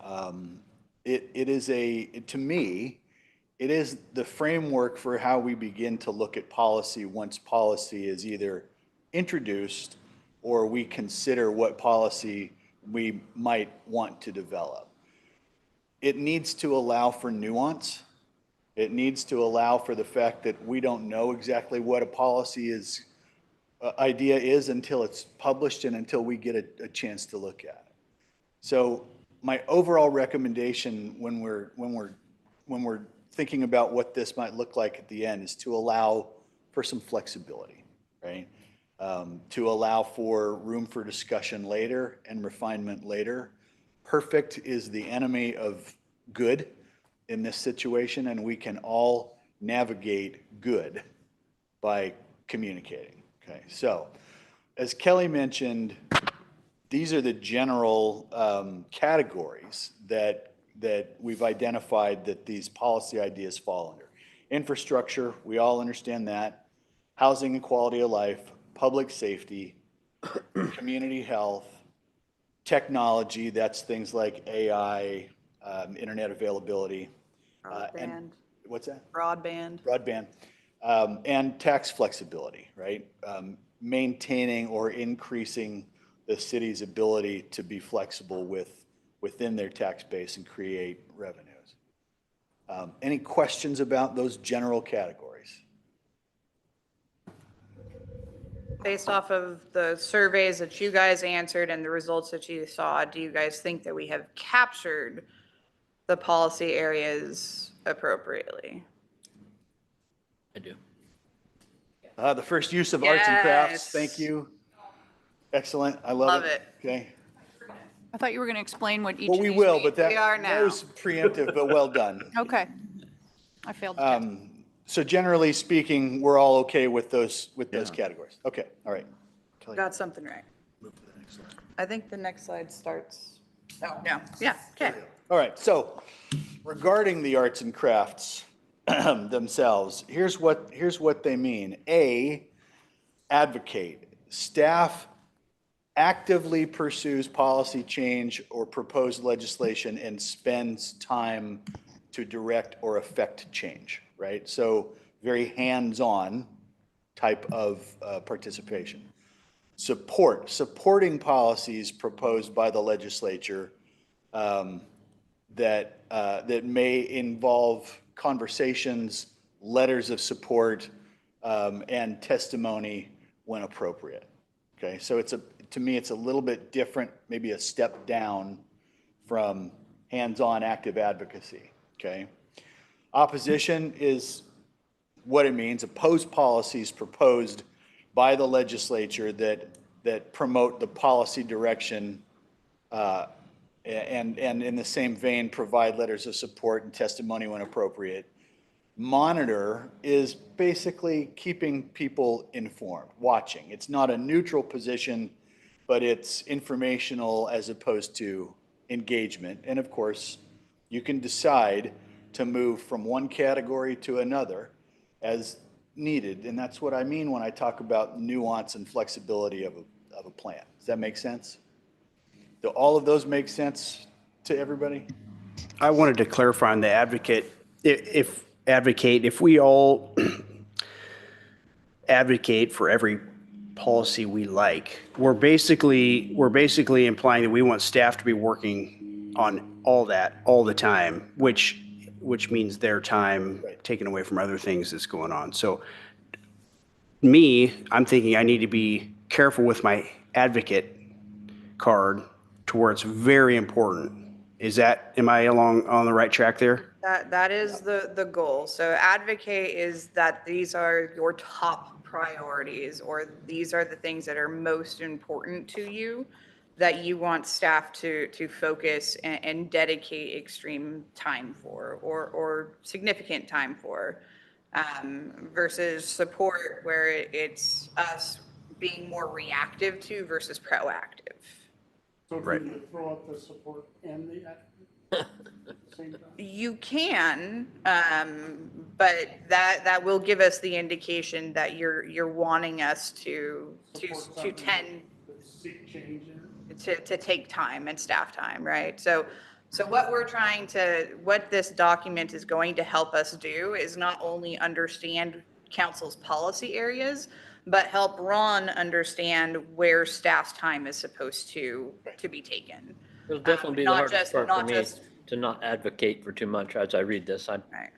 to me, it is the framework for how we begin to look at policy once policy is either introduced or we consider what policy we might want to develop. It needs to allow for nuance. It needs to allow for the fact that we don't know exactly what a policy idea is until it's published and until we get a chance to look at it. So my overall recommendation when we're thinking about what this might look like at the end is to allow for some flexibility, right? To allow for room for discussion later and refinement later. Perfect is the enemy of good in this situation, and we can all navigate good by communicating. Okay, so as Kelly mentioned, these are the general categories that we've identified that these policy ideas fall under. Infrastructure, we all understand that. Housing and quality of life, public safety, community health, technology, that's things like AI, internet availability. And what's that? Broadband. Broadband. And tax flexibility, right? Maintaining or increasing the city's ability to be flexible within their tax base and create revenues. Any questions about those general categories? Based off of the surveys that you guys answered and the results that you saw, do you guys think that we have captured the policy areas appropriately? I do. The first use of arts and crafts, Yes. thank you. Excellent, I love it. Okay. I thought you were going to explain what each Well, of we these will, mean. but that We are now. was preemptive, but well done. Okay. I failed to catch. So generally speaking, we're all okay with those categories. Okay, all right. Kelly, Got something right. move to the next slide. I think the next slide starts. Oh, no. Yeah, okay. All right, so regarding the arts and crafts themselves, here's what they mean. A, advocate. Staff actively pursues policy change or proposed legislation and spends time to direct or affect change, right? So very hands-on type of participation. Supporting policies proposed by the legislature that may involve conversations, letters of support, and testimony when appropriate. Okay, so to me, it's a little bit different, maybe a step down from hands-on active advocacy. Okay, opposition is what it means. Oppose policies proposed by the legislature that promote the policy direction, and in the same vein, provide letters of support and testimony when appropriate. Monitor is basically keeping people informed, watching. It's not a neutral position, but it's informational as opposed to engagement. And of course, you can decide to move from one category to another as needed. And that's what I mean when I talk about nuance and flexibility of a plan. Does that make sense? Do all of those make sense to everybody? I wanted to clarify on the advocate, if we all advocate for every policy we like, we're basically implying that we want staff to be working on all that all the time, which means their time taken away from other things that's going on. So I'm thinking I need to be careful with my advocate card to where it's very important. Am I on the right track there? That is the goal. So advocate is that these are your top priorities, or these are the things that are most important to you that you want staff to focus and dedicate extreme time for, or significant time for, versus support where it's us being more reactive to versus proactive. So can you throw out the support and the same time? You can, but that will give us the indication that you're wanting us to Support something tend that seek change in? to take time and staff time, right? So what this document is going to help us do is not only understand council's policy areas, but help Ron understand where staff's time is supposed to be taken. It'll definitely be the Not hardest just- part for not me just- to not advocate for too much as I read this. Right.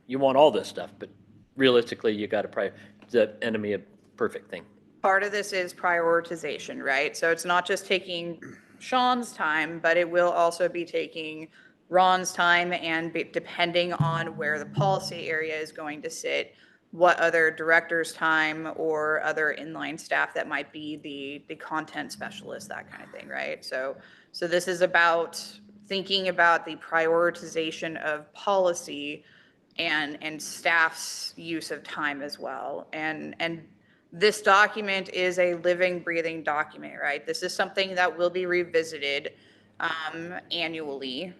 You want all this stuff, but realistically, you got to probably, the enemy of perfect thing. Part of this is prioritization, right? So it's not just taking Sean's time, but it will also be taking Ron's time and depending on where the policy area is going to sit, what other director's time or other inline staff that might be the content specialist, that kind of thing, right? So this is about thinking about the prioritization of policy and staff's use of time as well. And this document is a living, breathing document, right? This is something that will be revisited annually.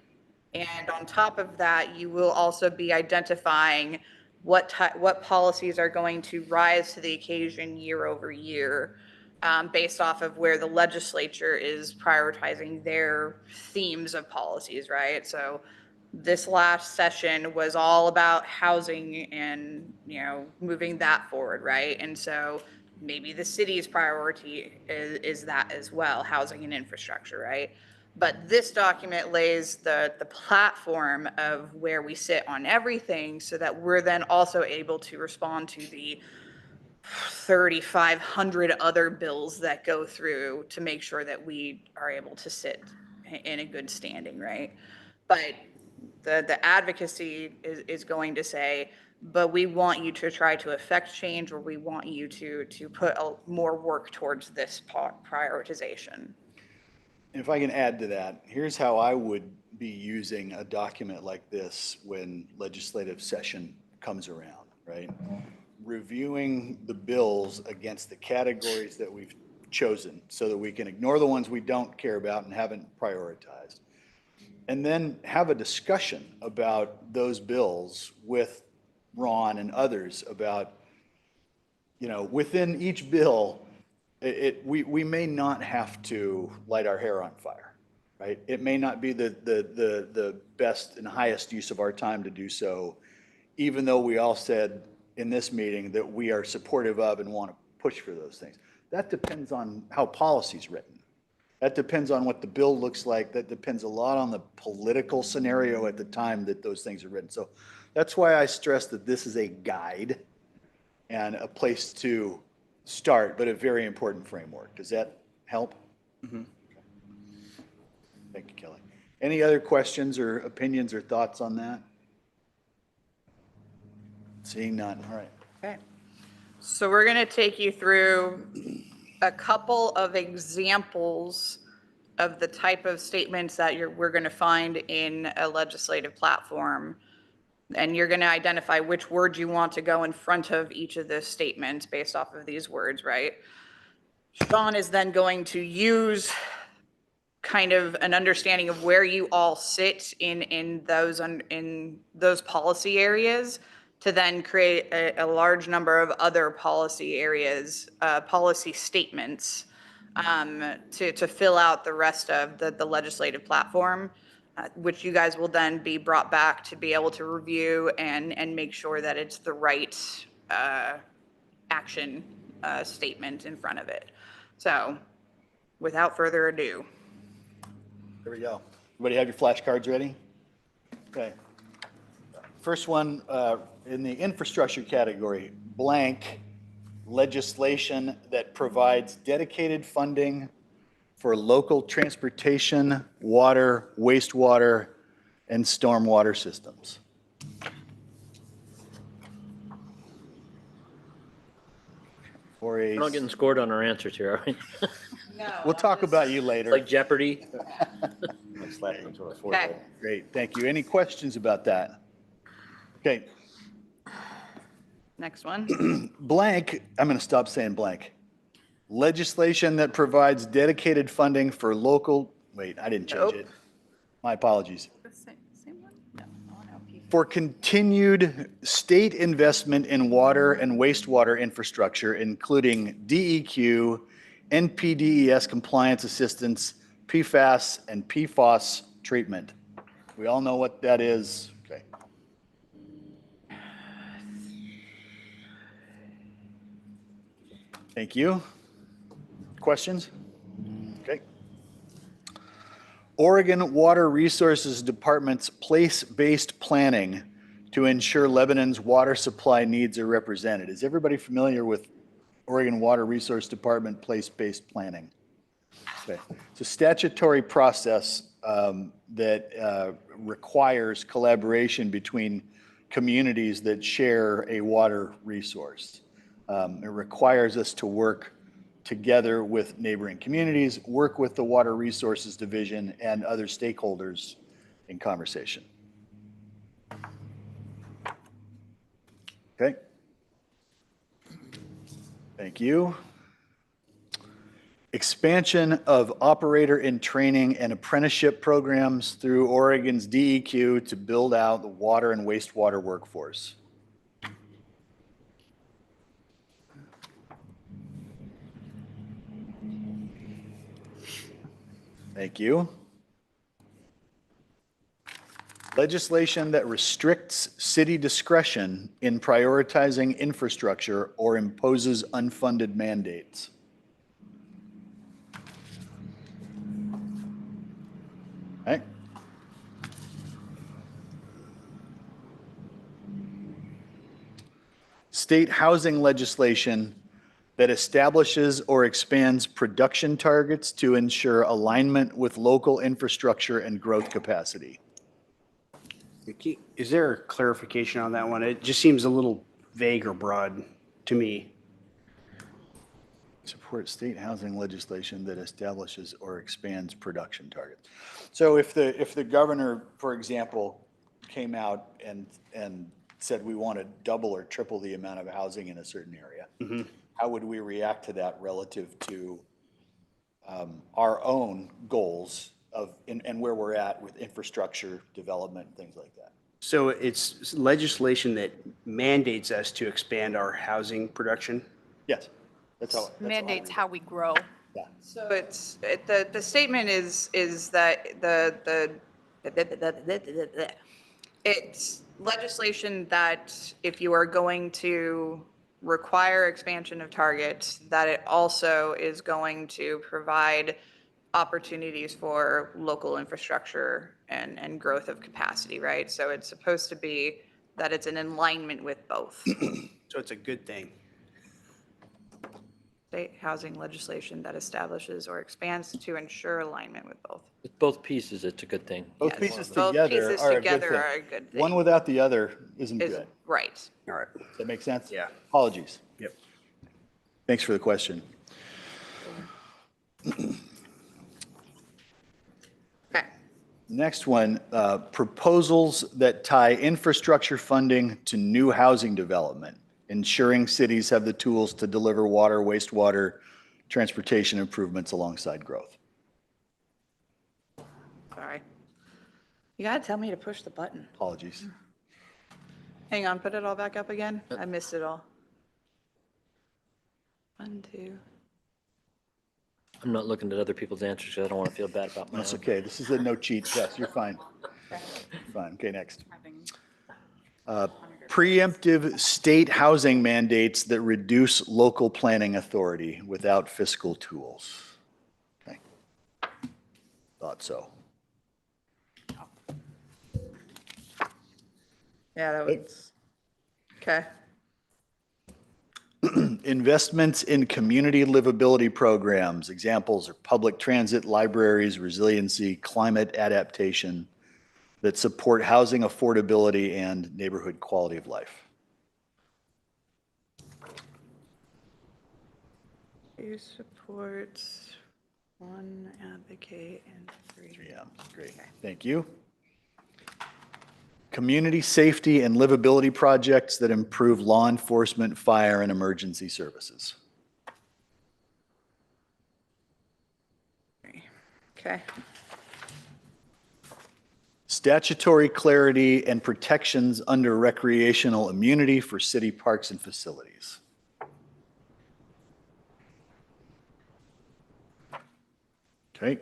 And on top of that, you will also be identifying what policies are going to rise to the occasion year over year, based off of where the legislature is prioritizing their themes of policies, right? So this last session was all about housing and, moving that forward, right? And so maybe the city's priority is that as well, housing and infrastructure, right? But this document lays the platform of where we sit on everything so that we're then also able to respond to the 3,500 other bills that go through to make sure that we are able to sit in a good standing, right? But the advocacy is going to say, but we want you to try to affect change, or we want you to put more work towards this prioritization. If I can add to that, here's how I would be using a document like this when legislative session comes around, right? Reviewing the bills against the categories that we've chosen so that we can ignore the ones we don't care about and haven't prioritized. And then have a discussion about those bills with Ron and others about, within each bill, we may not have to light our hair on fire, right? It may not be the best and highest use of our time to do so, even though we all said in this meeting that we are supportive of and want to push for those things. That depends on how policy's written. That depends on what the bill looks like. That depends a lot on the political scenario at the time that those things are written. So that's why I stress that this is a guide and a place to start, but a very important framework. Does that help? Mm-hmm. Thank you, Kelly. Any other questions or opinions or thoughts on that? Seeing none. All right. Okay. So we're going to take you through a couple of examples of the type of statements that we're going to find in a legislative platform. And you're going to identify which words you want to go in front of each of the statements based off of these words, right? Sean is then going to use kind of an understanding of where you all sit in those policy areas to then create a large number of other policy areas, policy statements, to fill out the rest of the legislative platform, which you guys will then be brought back to be able to review and make sure that it's the right action statement in front of it. So without further ado. There we go. Everybody have your flashcards ready? Okay. First one, in the infrastructure category, blank legislation that provides dedicated funding for local transportation, water, wastewater, and stormwater systems. For We're not getting scored on our answers here, are we? We'll talk about you later. Like Jeopardy? Okay. Great, thank you. Any questions about that? Okay, Next one. blank, I'm going to stop saying blank. legislation that provides dedicated funding for local, wait, I didn't change Nope. it. My apologies. The same one? No. Oh, no. For continued state investment in water and wastewater infrastructure, including DEQ, NPDES compliance assistance, PFAS, and PFOS treatment. We all know what that is. Okay. Thank you. Questions? Okay. Oregon Water Resources Department's place-based planning to ensure Lebanon's water supply needs are represented. Is everybody familiar with Oregon Water Resource Department place-based planning? Okay. It's a statutory process that requires collaboration between communities that share a water resource. It requires us to work together with neighboring communities, work with the Water Resources Division and other stakeholders in conversation. Okay. Thank you. Expansion of operator in training and apprenticeship programs through Oregon's DEQ to build out the water and wastewater workforce. Thank you. Legislation that restricts city discretion in prioritizing infrastructure or imposes unfunded mandates. Okay. State housing legislation that establishes or expands production targets to ensure alignment with local infrastructure and growth capacity. Is there a clarification on that one? It just seems a little vague or broad to me. Support state housing legislation that establishes or expands production targets. So if the governor, for example, came out and said we want to double or triple the amount of housing in a certain area, how would we react to that relative to our own goals of and where we're at with infrastructure development and things like that? So it's legislation that mandates us to expand our housing production? Yes, that's how. Mandates how we grow. Yeah. So the statement is that it's legislation that if you are going to require expansion of targets, that it also is going to provide opportunities for local infrastructure and growth of capacity, right? So it's supposed to be that it's in alignment with both. So it's a good thing. State housing legislation that establishes or expands to ensure alignment with both. With both pieces, it's a good thing. Both Yes, pieces both together pieces are a good together thing. are a good thing. One without the other isn't Is good. right. All right. Does that make sense? Yeah. Apologies. Yep. Thanks for the question. Okay. Next one, proposals that tie infrastructure funding to new housing development, ensuring cities have the tools to deliver water, wastewater, transportation improvements alongside growth. Sorry. You gotta tell me to push the button. Apologies. Hang on, put it all back up again. I missed it all. 1, 2. I'm not looking at other people's answers, so I don't want to feel bad about my That's own. okay. This is a no cheat test. You're fine. You're fine. Okay, next. Preemptive state housing mandates that reduce local planning authority without fiscal tools. Okay. Thought so. Yeah, that was, okay. Investments in community livability programs. Examples are public transit, libraries, resiliency, climate adaptation that support housing affordability and neighborhood quality of life. Two supports, 1 advocate, and 3. Yeah, great. Thank you. Community safety and livability projects that improve law enforcement, fire, and emergency services. Okay. Statutory clarity and protections under recreational immunity for city parks and facilities. Okay.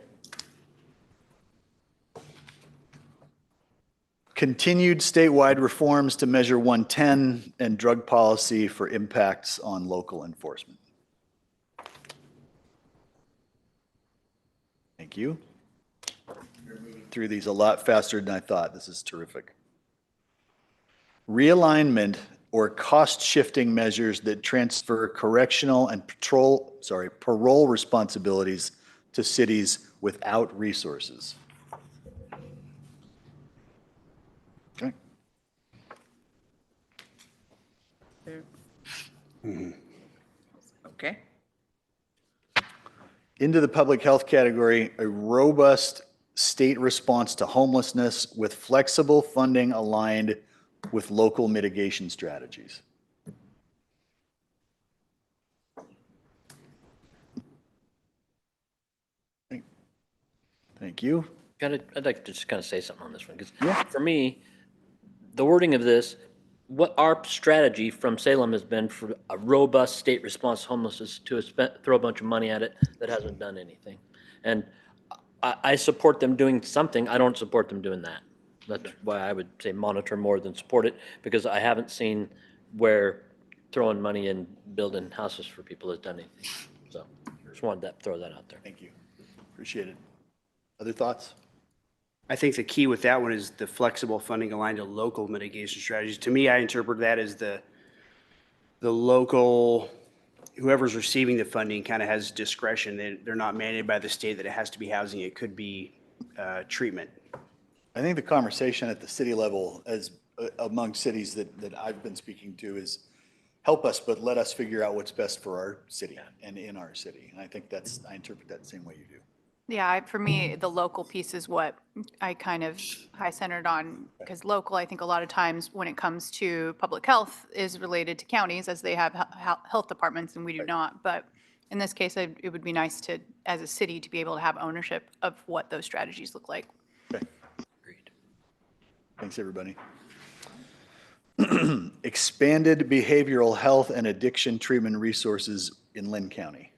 Continued statewide reforms to Measure 110 and drug policy for impacts on local enforcement. Thank you. You're moving through these a lot faster than I thought. This is terrific. Realignment or cost shifting measures that transfer correctional and parole responsibilities to cities without resources. Okay. Okay. Into the public health category, a robust state response to homelessness with flexible funding aligned with local mitigation strategies. Thank you. I'd like to just kind of say something on this one, because Yeah. for me, the wording of this, what our strategy from Salem has been for a robust state response to homelessness to throw a bunch of money at it that hasn't done anything. And I support them doing something. I don't support them doing that. That's why I would say monitor more than support it, because I haven't seen where throwing money and building houses for people has done anything. So just wanted to throw that out there. Thank you. Appreciate it. Other thoughts? I think the key with that one is the flexible funding aligned to local mitigation strategies. To me, I interpret that as the local, whoever's receiving the funding kind of has discretion. They're not mandated by the state that it has to be housing. It could be treatment. I think the conversation at the city level, as among cities that I've been speaking to, is help us, but let us figure out what's best for our city and in our city. And I think I interpret that the same way you do. Yeah, for me, the local piece is what I kind of high centered on, because local, I think a lot of times when it comes to public health is related to counties, as they have health departments and we do not. But in this case, it would be nice to, as a city, to be able to have ownership of what those strategies look like. Okay. Agreed. Thanks, everybody. Expanded behavioral health and addiction treatment resources in Lynn County.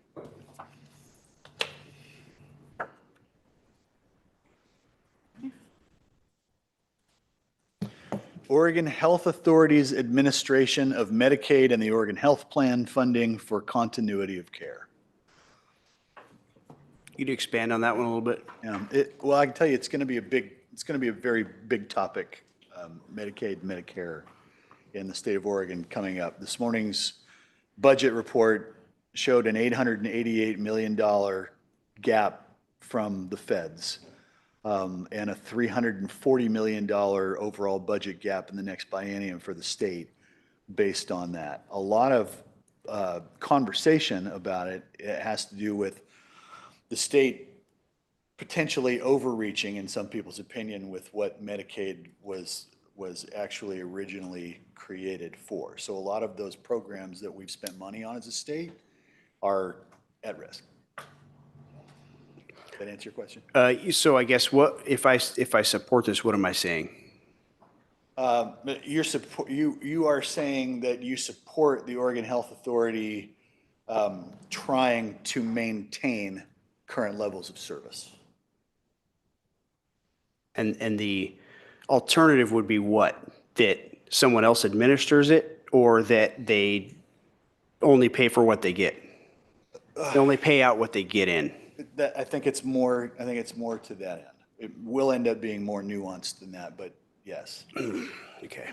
Oregon Health Authority's administration of Medicaid and the Oregon Health Plan funding for continuity of care. You'd expand on that one a little bit? Yeah, well, I can tell you, it's going to be a very big topic, Medicaid, Medicare in the state of Oregon coming up. This morning's budget report showed an $888 million gap from the feds. And a $340 million overall budget gap in the next biennium for the state based on that. A lot of conversation about it. It has to do with the state potentially overreaching, in some people's opinion, with what Medicaid was actually originally created for. So a lot of those programs that we've spent money on as a state are at risk. That answer your question? So I guess what if I support this? What am I saying? You are saying that you support the Oregon Health Authority trying to maintain current levels of service. And the alternative would be what? That someone else administers it, or that they only pay for what they get? They only pay out what they get in. I think it's more to that end. It will end up being more nuanced than that, but yes. Okay.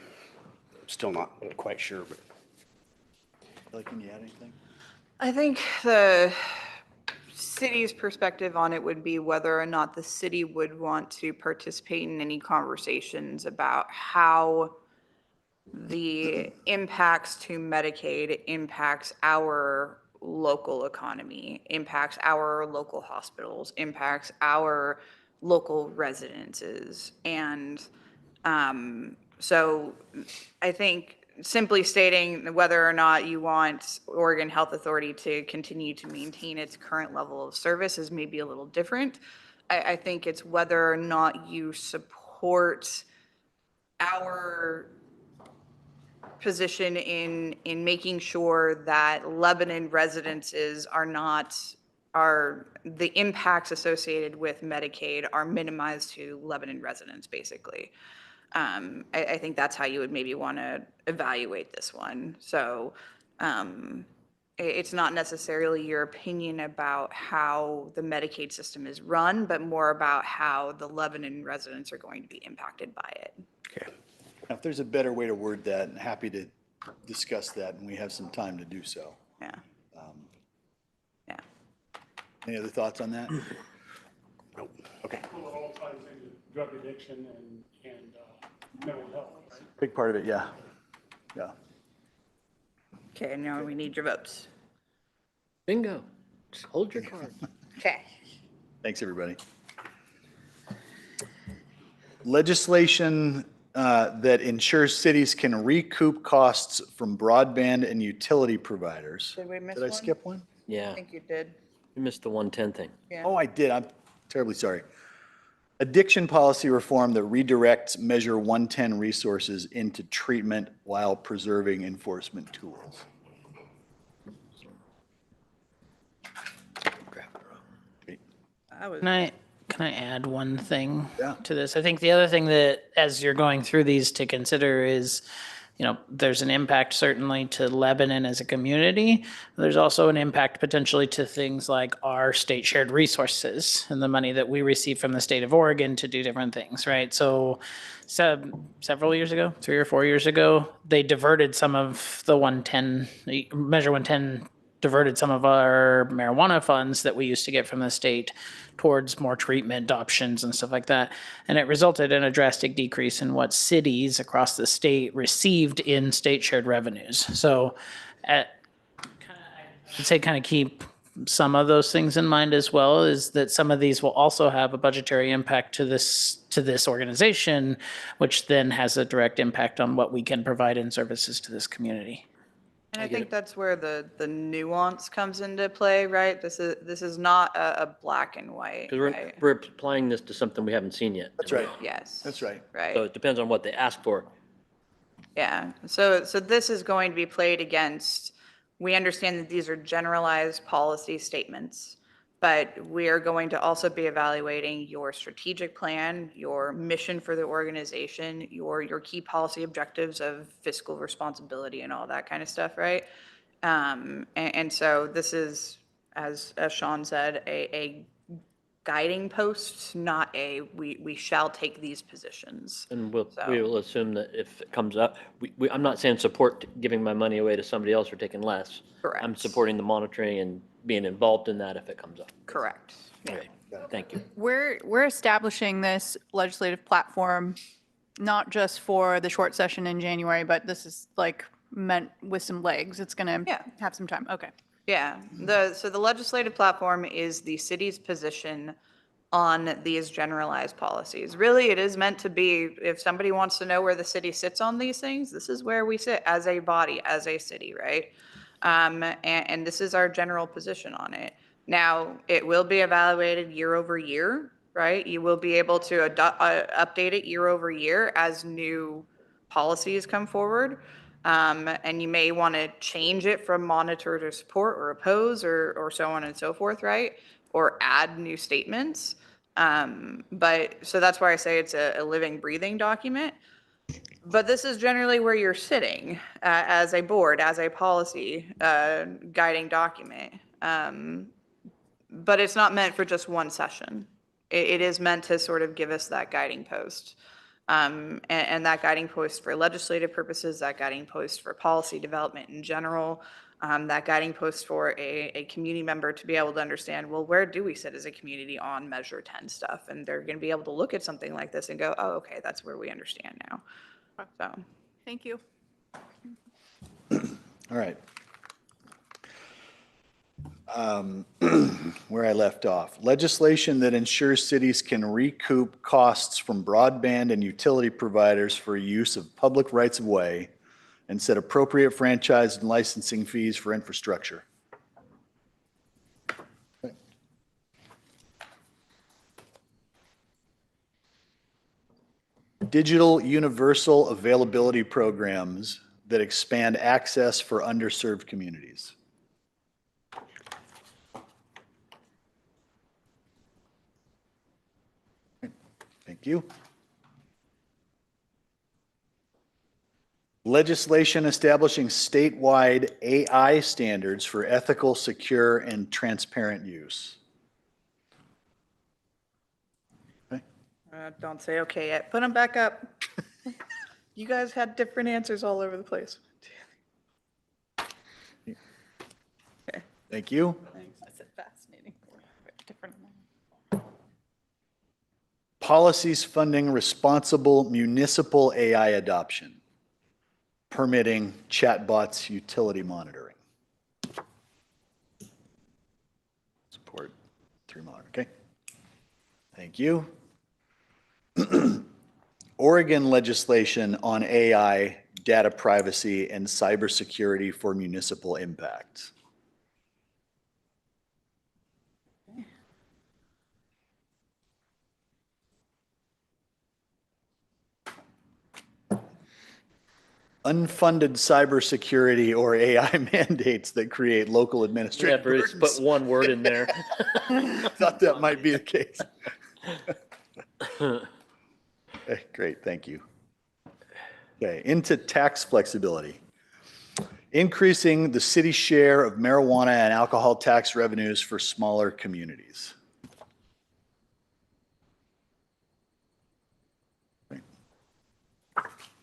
Still not quite sure, but. Kelly, can you add anything? I think the city's perspective on it would be whether or not the city would want to participate in any conversations about how the impacts to Medicaid impacts our local economy, impacts our local hospitals, impacts our local residences. And so I think simply stating whether or not you want Oregon Health Authority to continue to maintain its current level of service is maybe a little different. I think it's whether or not you support our position in making sure that Lebanon residences the impacts associated with Medicaid are minimized to Lebanon residents, basically. I think that's how you would maybe want to evaluate this one. So it's not necessarily your opinion about how the Medicaid system is run, but more about how the Lebanon residents are going to be impacted by it. Okay. If there's a better way to word that, I'm happy to discuss that, and we have some time to do so. Yeah. Yeah. Any other thoughts on that? Okay. Well, it all ties into drug addiction and mental health, right? Big part of it, yeah. Yeah. Okay, now we need your votes. Bingo. Just hold your cards. Okay. Thanks, everybody. Legislation that ensures cities can recoup costs from broadband and utility providers. Did we miss Did I one? skip one? Yeah, I think you did. you missed the 110 thing. Yeah. Oh, I did. I'm terribly sorry. Addiction policy reform that redirects Measure 110 resources into treatment while preserving enforcement tools. I was. Can I add one thing Yeah. to this? I think the other thing that, as you're going through these to consider is, there's an impact certainly to Lebanon as a community. There's also an impact potentially to things like our state shared resources and the money that we receive from the state of Oregon to do different things, right? So several years ago, 3 or 4 years ago, they diverted some of the 110, Measure 110 diverted some of our marijuana funds that we used to get from the state towards more treatment options and stuff like that. And it resulted in a drastic decrease in what cities across the state received in state shared revenues. So I'd say kind of keep some of those things in mind as well, is that some of these will also have a budgetary impact to this organization, which then has a direct impact on what we can provide in services to this community. And I think that's where the nuance comes into play, right? This is not a black and white, Because right? we're applying this to something we haven't seen yet. That's right. Yes. That's right. So Right, it depends on what they ask for. yeah. So this is going to be played against, we understand that these are generalized policy statements, but we are going to also be evaluating your strategic plan, your mission for the organization, your key policy objectives of fiscal responsibility and all that kind of stuff, right? And so this is, as Sean said, a guiding post, not we shall take these positions. And So- we will assume that if it comes up, I'm not saying support giving my money away to somebody else or taking less. Correct. I'm supporting the monitoring and being involved in that if it comes up. Correct. Okay, thank you. We're establishing this legislative platform, not just for the short session in January, but this is like meant with some legs. It's going to Yeah. have some time. Okay. Yeah, so the legislative platform is the city's position on these generalized policies. Really, it is meant to be, if somebody wants to know where the city sits on these things, this is where we sit as a body, as a city, right? And this is our general position on it. Now, it will be evaluated year over year, right? You will be able to update it year over year as new policies come forward. And you may want to change it from monitor to support or oppose or so on and so forth, right? Or add new statements. But so that's why I say it's a living, breathing document. But this is generally where you're sitting as a board, as a policy guiding document. But it's not meant for just one session. It is meant to sort of give us that guiding post. And that guiding post for legislative purposes, that guiding post for policy development in general, that guiding post for a community member to be able to understand, well, where do we sit as a community on Measure 10 stuff? And they're going to be able to look at something like this and go, oh, okay, that's where we understand now. So, Thank you. All right. Where I left off, legislation that ensures cities can recoup costs from broadband and utility providers for use of public rights of way and set appropriate franchise and licensing fees for infrastructure. digital universal availability programs that expand access for underserved communities. Thank you. Legislation establishing statewide AI standards for ethical, secure, and transparent use. Don't say okay yet. Put them back up. You guys had different answers all over the place. Thank you. I said fascinating. Different. Policies funding responsible municipal AI adoption, permitting chatbots utility monitoring. Support 3 monitor, okay. Thank you. Oregon legislation on AI, data privacy, and cybersecurity for municipal impact. Unfunded cybersecurity or AI mandates that create local Yeah, administrative Bruce, put burdens. one word in there. Thought that might be the case. Okay, great, thank you. Okay, into tax flexibility. Increasing the city share of marijuana and alcohol tax revenues for smaller communities.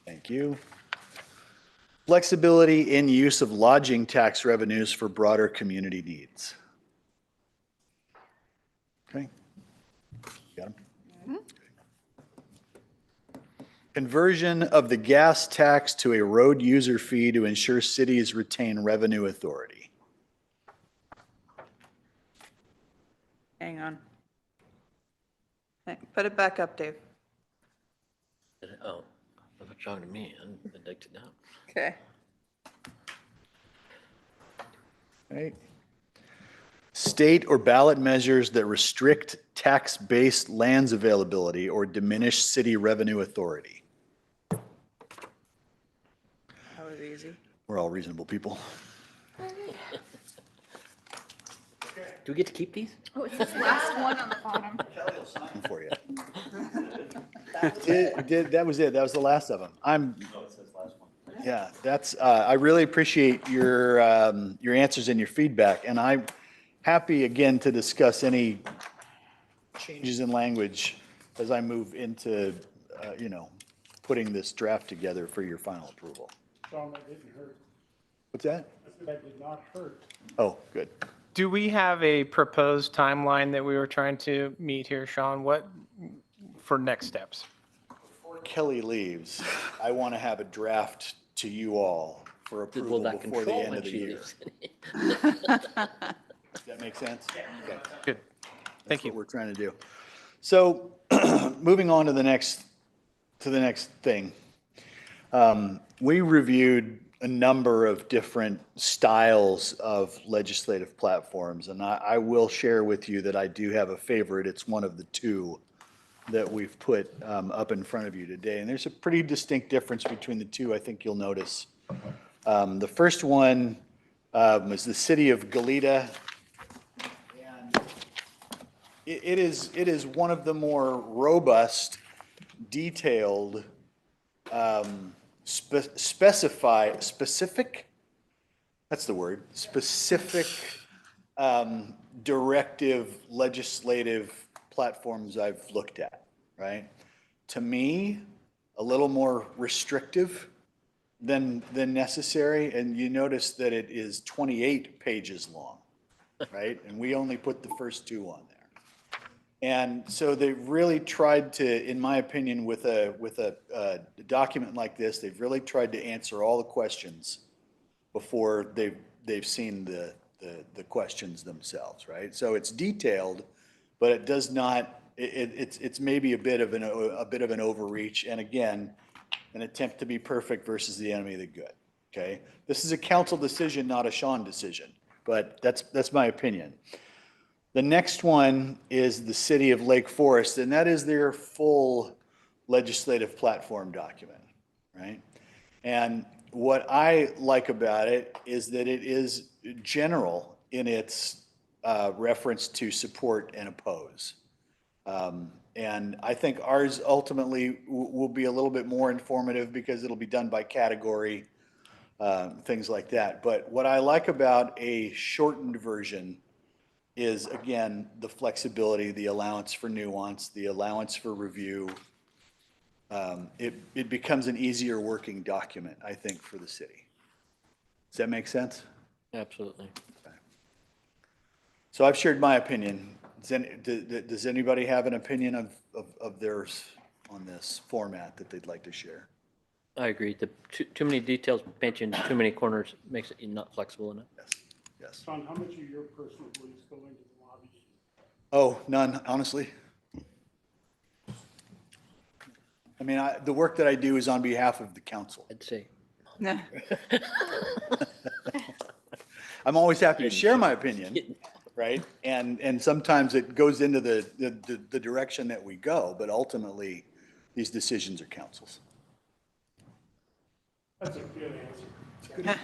Thank you. Flexibility in use of lodging tax revenues for broader community needs. Okay. Got them? Conversion of the gas tax to a road user fee to ensure cities retain revenue authority. Hang on. Hey, put it back up, Dave. Oh, I thought you were talking to me. I diked it down. Okay. Right. State or ballot measures that restrict tax-based lands availability or diminish city revenue authority. That was easy. We're all reasonable people. Do we get to keep these? Oh, it's this last one on the bottom. For you. That was it. That was the last of them. Yeah, that's, I really appreciate your answers and your feedback. And I'm happy again to discuss any changes in language as I move into, putting this draft together for your final approval. Sean, that didn't hurt. What's that? That did not hurt. Oh, good. Do we have a proposed timeline that we were trying to meet here, Sean? What, for next steps? Before Kelly leaves, I want to have a draft to you all for Will approval that before the control end when of the she year. leaves? Does that make sense? Okay. Good. Thank That's you. what we're trying to do. So moving on to the next thing. We reviewed a number of different styles of legislative platforms, and I will share with you that I do have a favorite. It's one of the two that we've put up in front of you today, and there's a pretty distinct difference between the two, I think you'll notice. The first one was the city of Goleta. And it is one of the more robust, detailed, specific, that's the word, specific directive legislative platforms I've looked at, right? To me, a little more restrictive than necessary, and you notice that it is 28 pages long, right? And we only put the first two on there. And so they really tried to, in my opinion, with a document like this, they've really tried to answer all the questions before they've seen the questions themselves, right? So it's detailed, but it does not, it's maybe a bit of an overreach, and again, an attempt to be perfect versus the enemy of the good, okay? This is a council decision, not a Sean decision, but that's my opinion. The next one is the city of Lake Forest, and that is their full legislative platform document, right? And what I like about it is that it is general in its reference to support and oppose. And I think ours ultimately will be a little bit more informative because it'll be done by category, things like that. But what I like about a shortened version is, again, the flexibility, the allowance for nuance, the allowance for review. It becomes an easier working document, I think, for the city. Does that make sense? Absolutely. So I've shared my opinion. Does anybody have an opinion of theirs on this format that they'd like to share? I agree. The too many details paint you into too many corners, makes it not flexible enough. Yes, yes. Sean, how much of your personal beliefs go into the lobby? Oh, none, honestly. I mean, the work that I do is on behalf of the council. I'd say. I'm always happy to share my opinion, right? And sometimes it goes into the direction that we go, but ultimately, these decisions are council's. That's a good answer.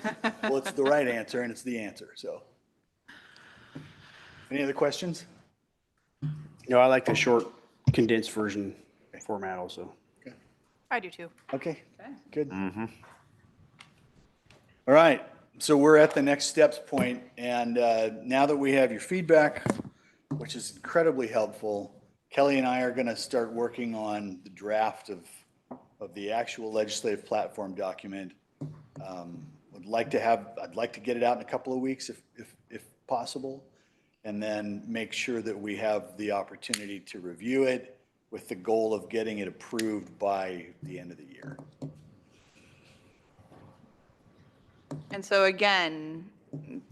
Well, it's the right answer and it's the answer, so. Any other questions? No, I like the short condensed version format also. I do too. Okay, good. All right, so we're at the next steps point, and now that we have your feedback, which is incredibly helpful, Kelly and I are going to start working on the draft of the actual legislative platform document. I'd like to get it out in a couple of weeks if possible, and then make sure that we have the opportunity to review it with the goal of getting it approved by the end of the year. And so again,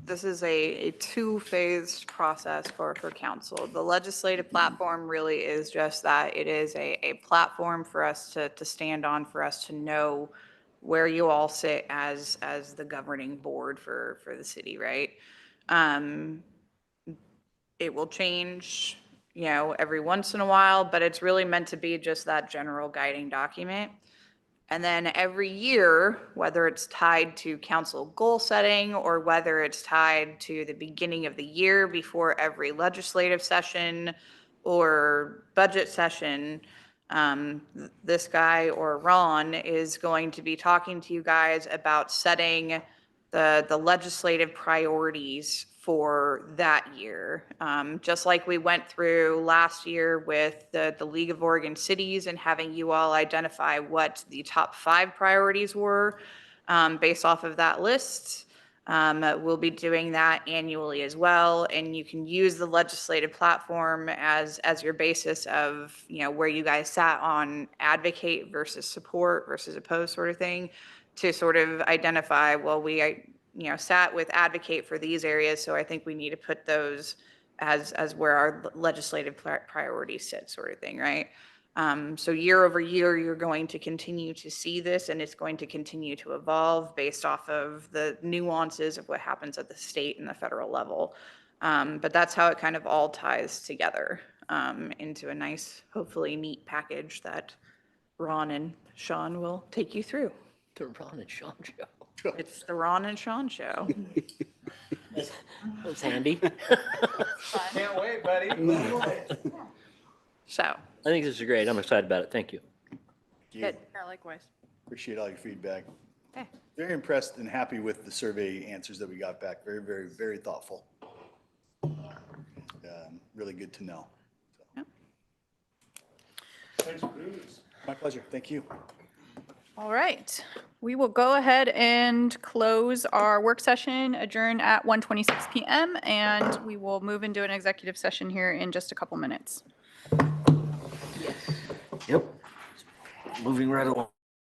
this is a two-phased process for council. The legislative platform really is just that. It is a platform for us to stand on, for us to know where you all sit as the governing board for the city, right? It will change, every once in a while, but it's really meant to be just that general guiding document. And then every year, whether it's tied to council goal setting or whether it's tied to the beginning of the year before every legislative session or budget session, this guy or Ron is going to be talking to you guys about setting the legislative priorities for that year. Just like we went through last year with the League of Oregon Cities and having you all identify what the top 5 priorities were based off of that list. We'll be doing that annually as well, and you can use the legislative platform as your basis of, where you guys sat on advocate versus support versus oppose sort of thing, to sort of identify, well, we sat with advocate for these areas, so I think we need to put those as where our legislative priorities sit, sort of thing, right? So year over year, you're going to continue to see this, and it's going to continue to evolve based off of the nuances of what happens at the state and the federal level. But that's how it kind of all ties together into a nice, hopefully neat package that Ron and Sean will take you through. The Ron and Sean show. It's the Ron and Sean show. That's handy. Can't wait, buddy. So, I think this is great. I'm excited about it. Thank you. Good. Yeah, likewise. Appreciate all your feedback. Okay. Very impressed and happy with the survey answers that we got back. Very, very, very thoughtful. Really good to know. So. Thanks for doing this. My pleasure. Thank you. All right. We will go ahead and close our work session, adjourn at 1:26 p.m., and we will move into an executive session here in just a couple minutes. Yep. Moving right along.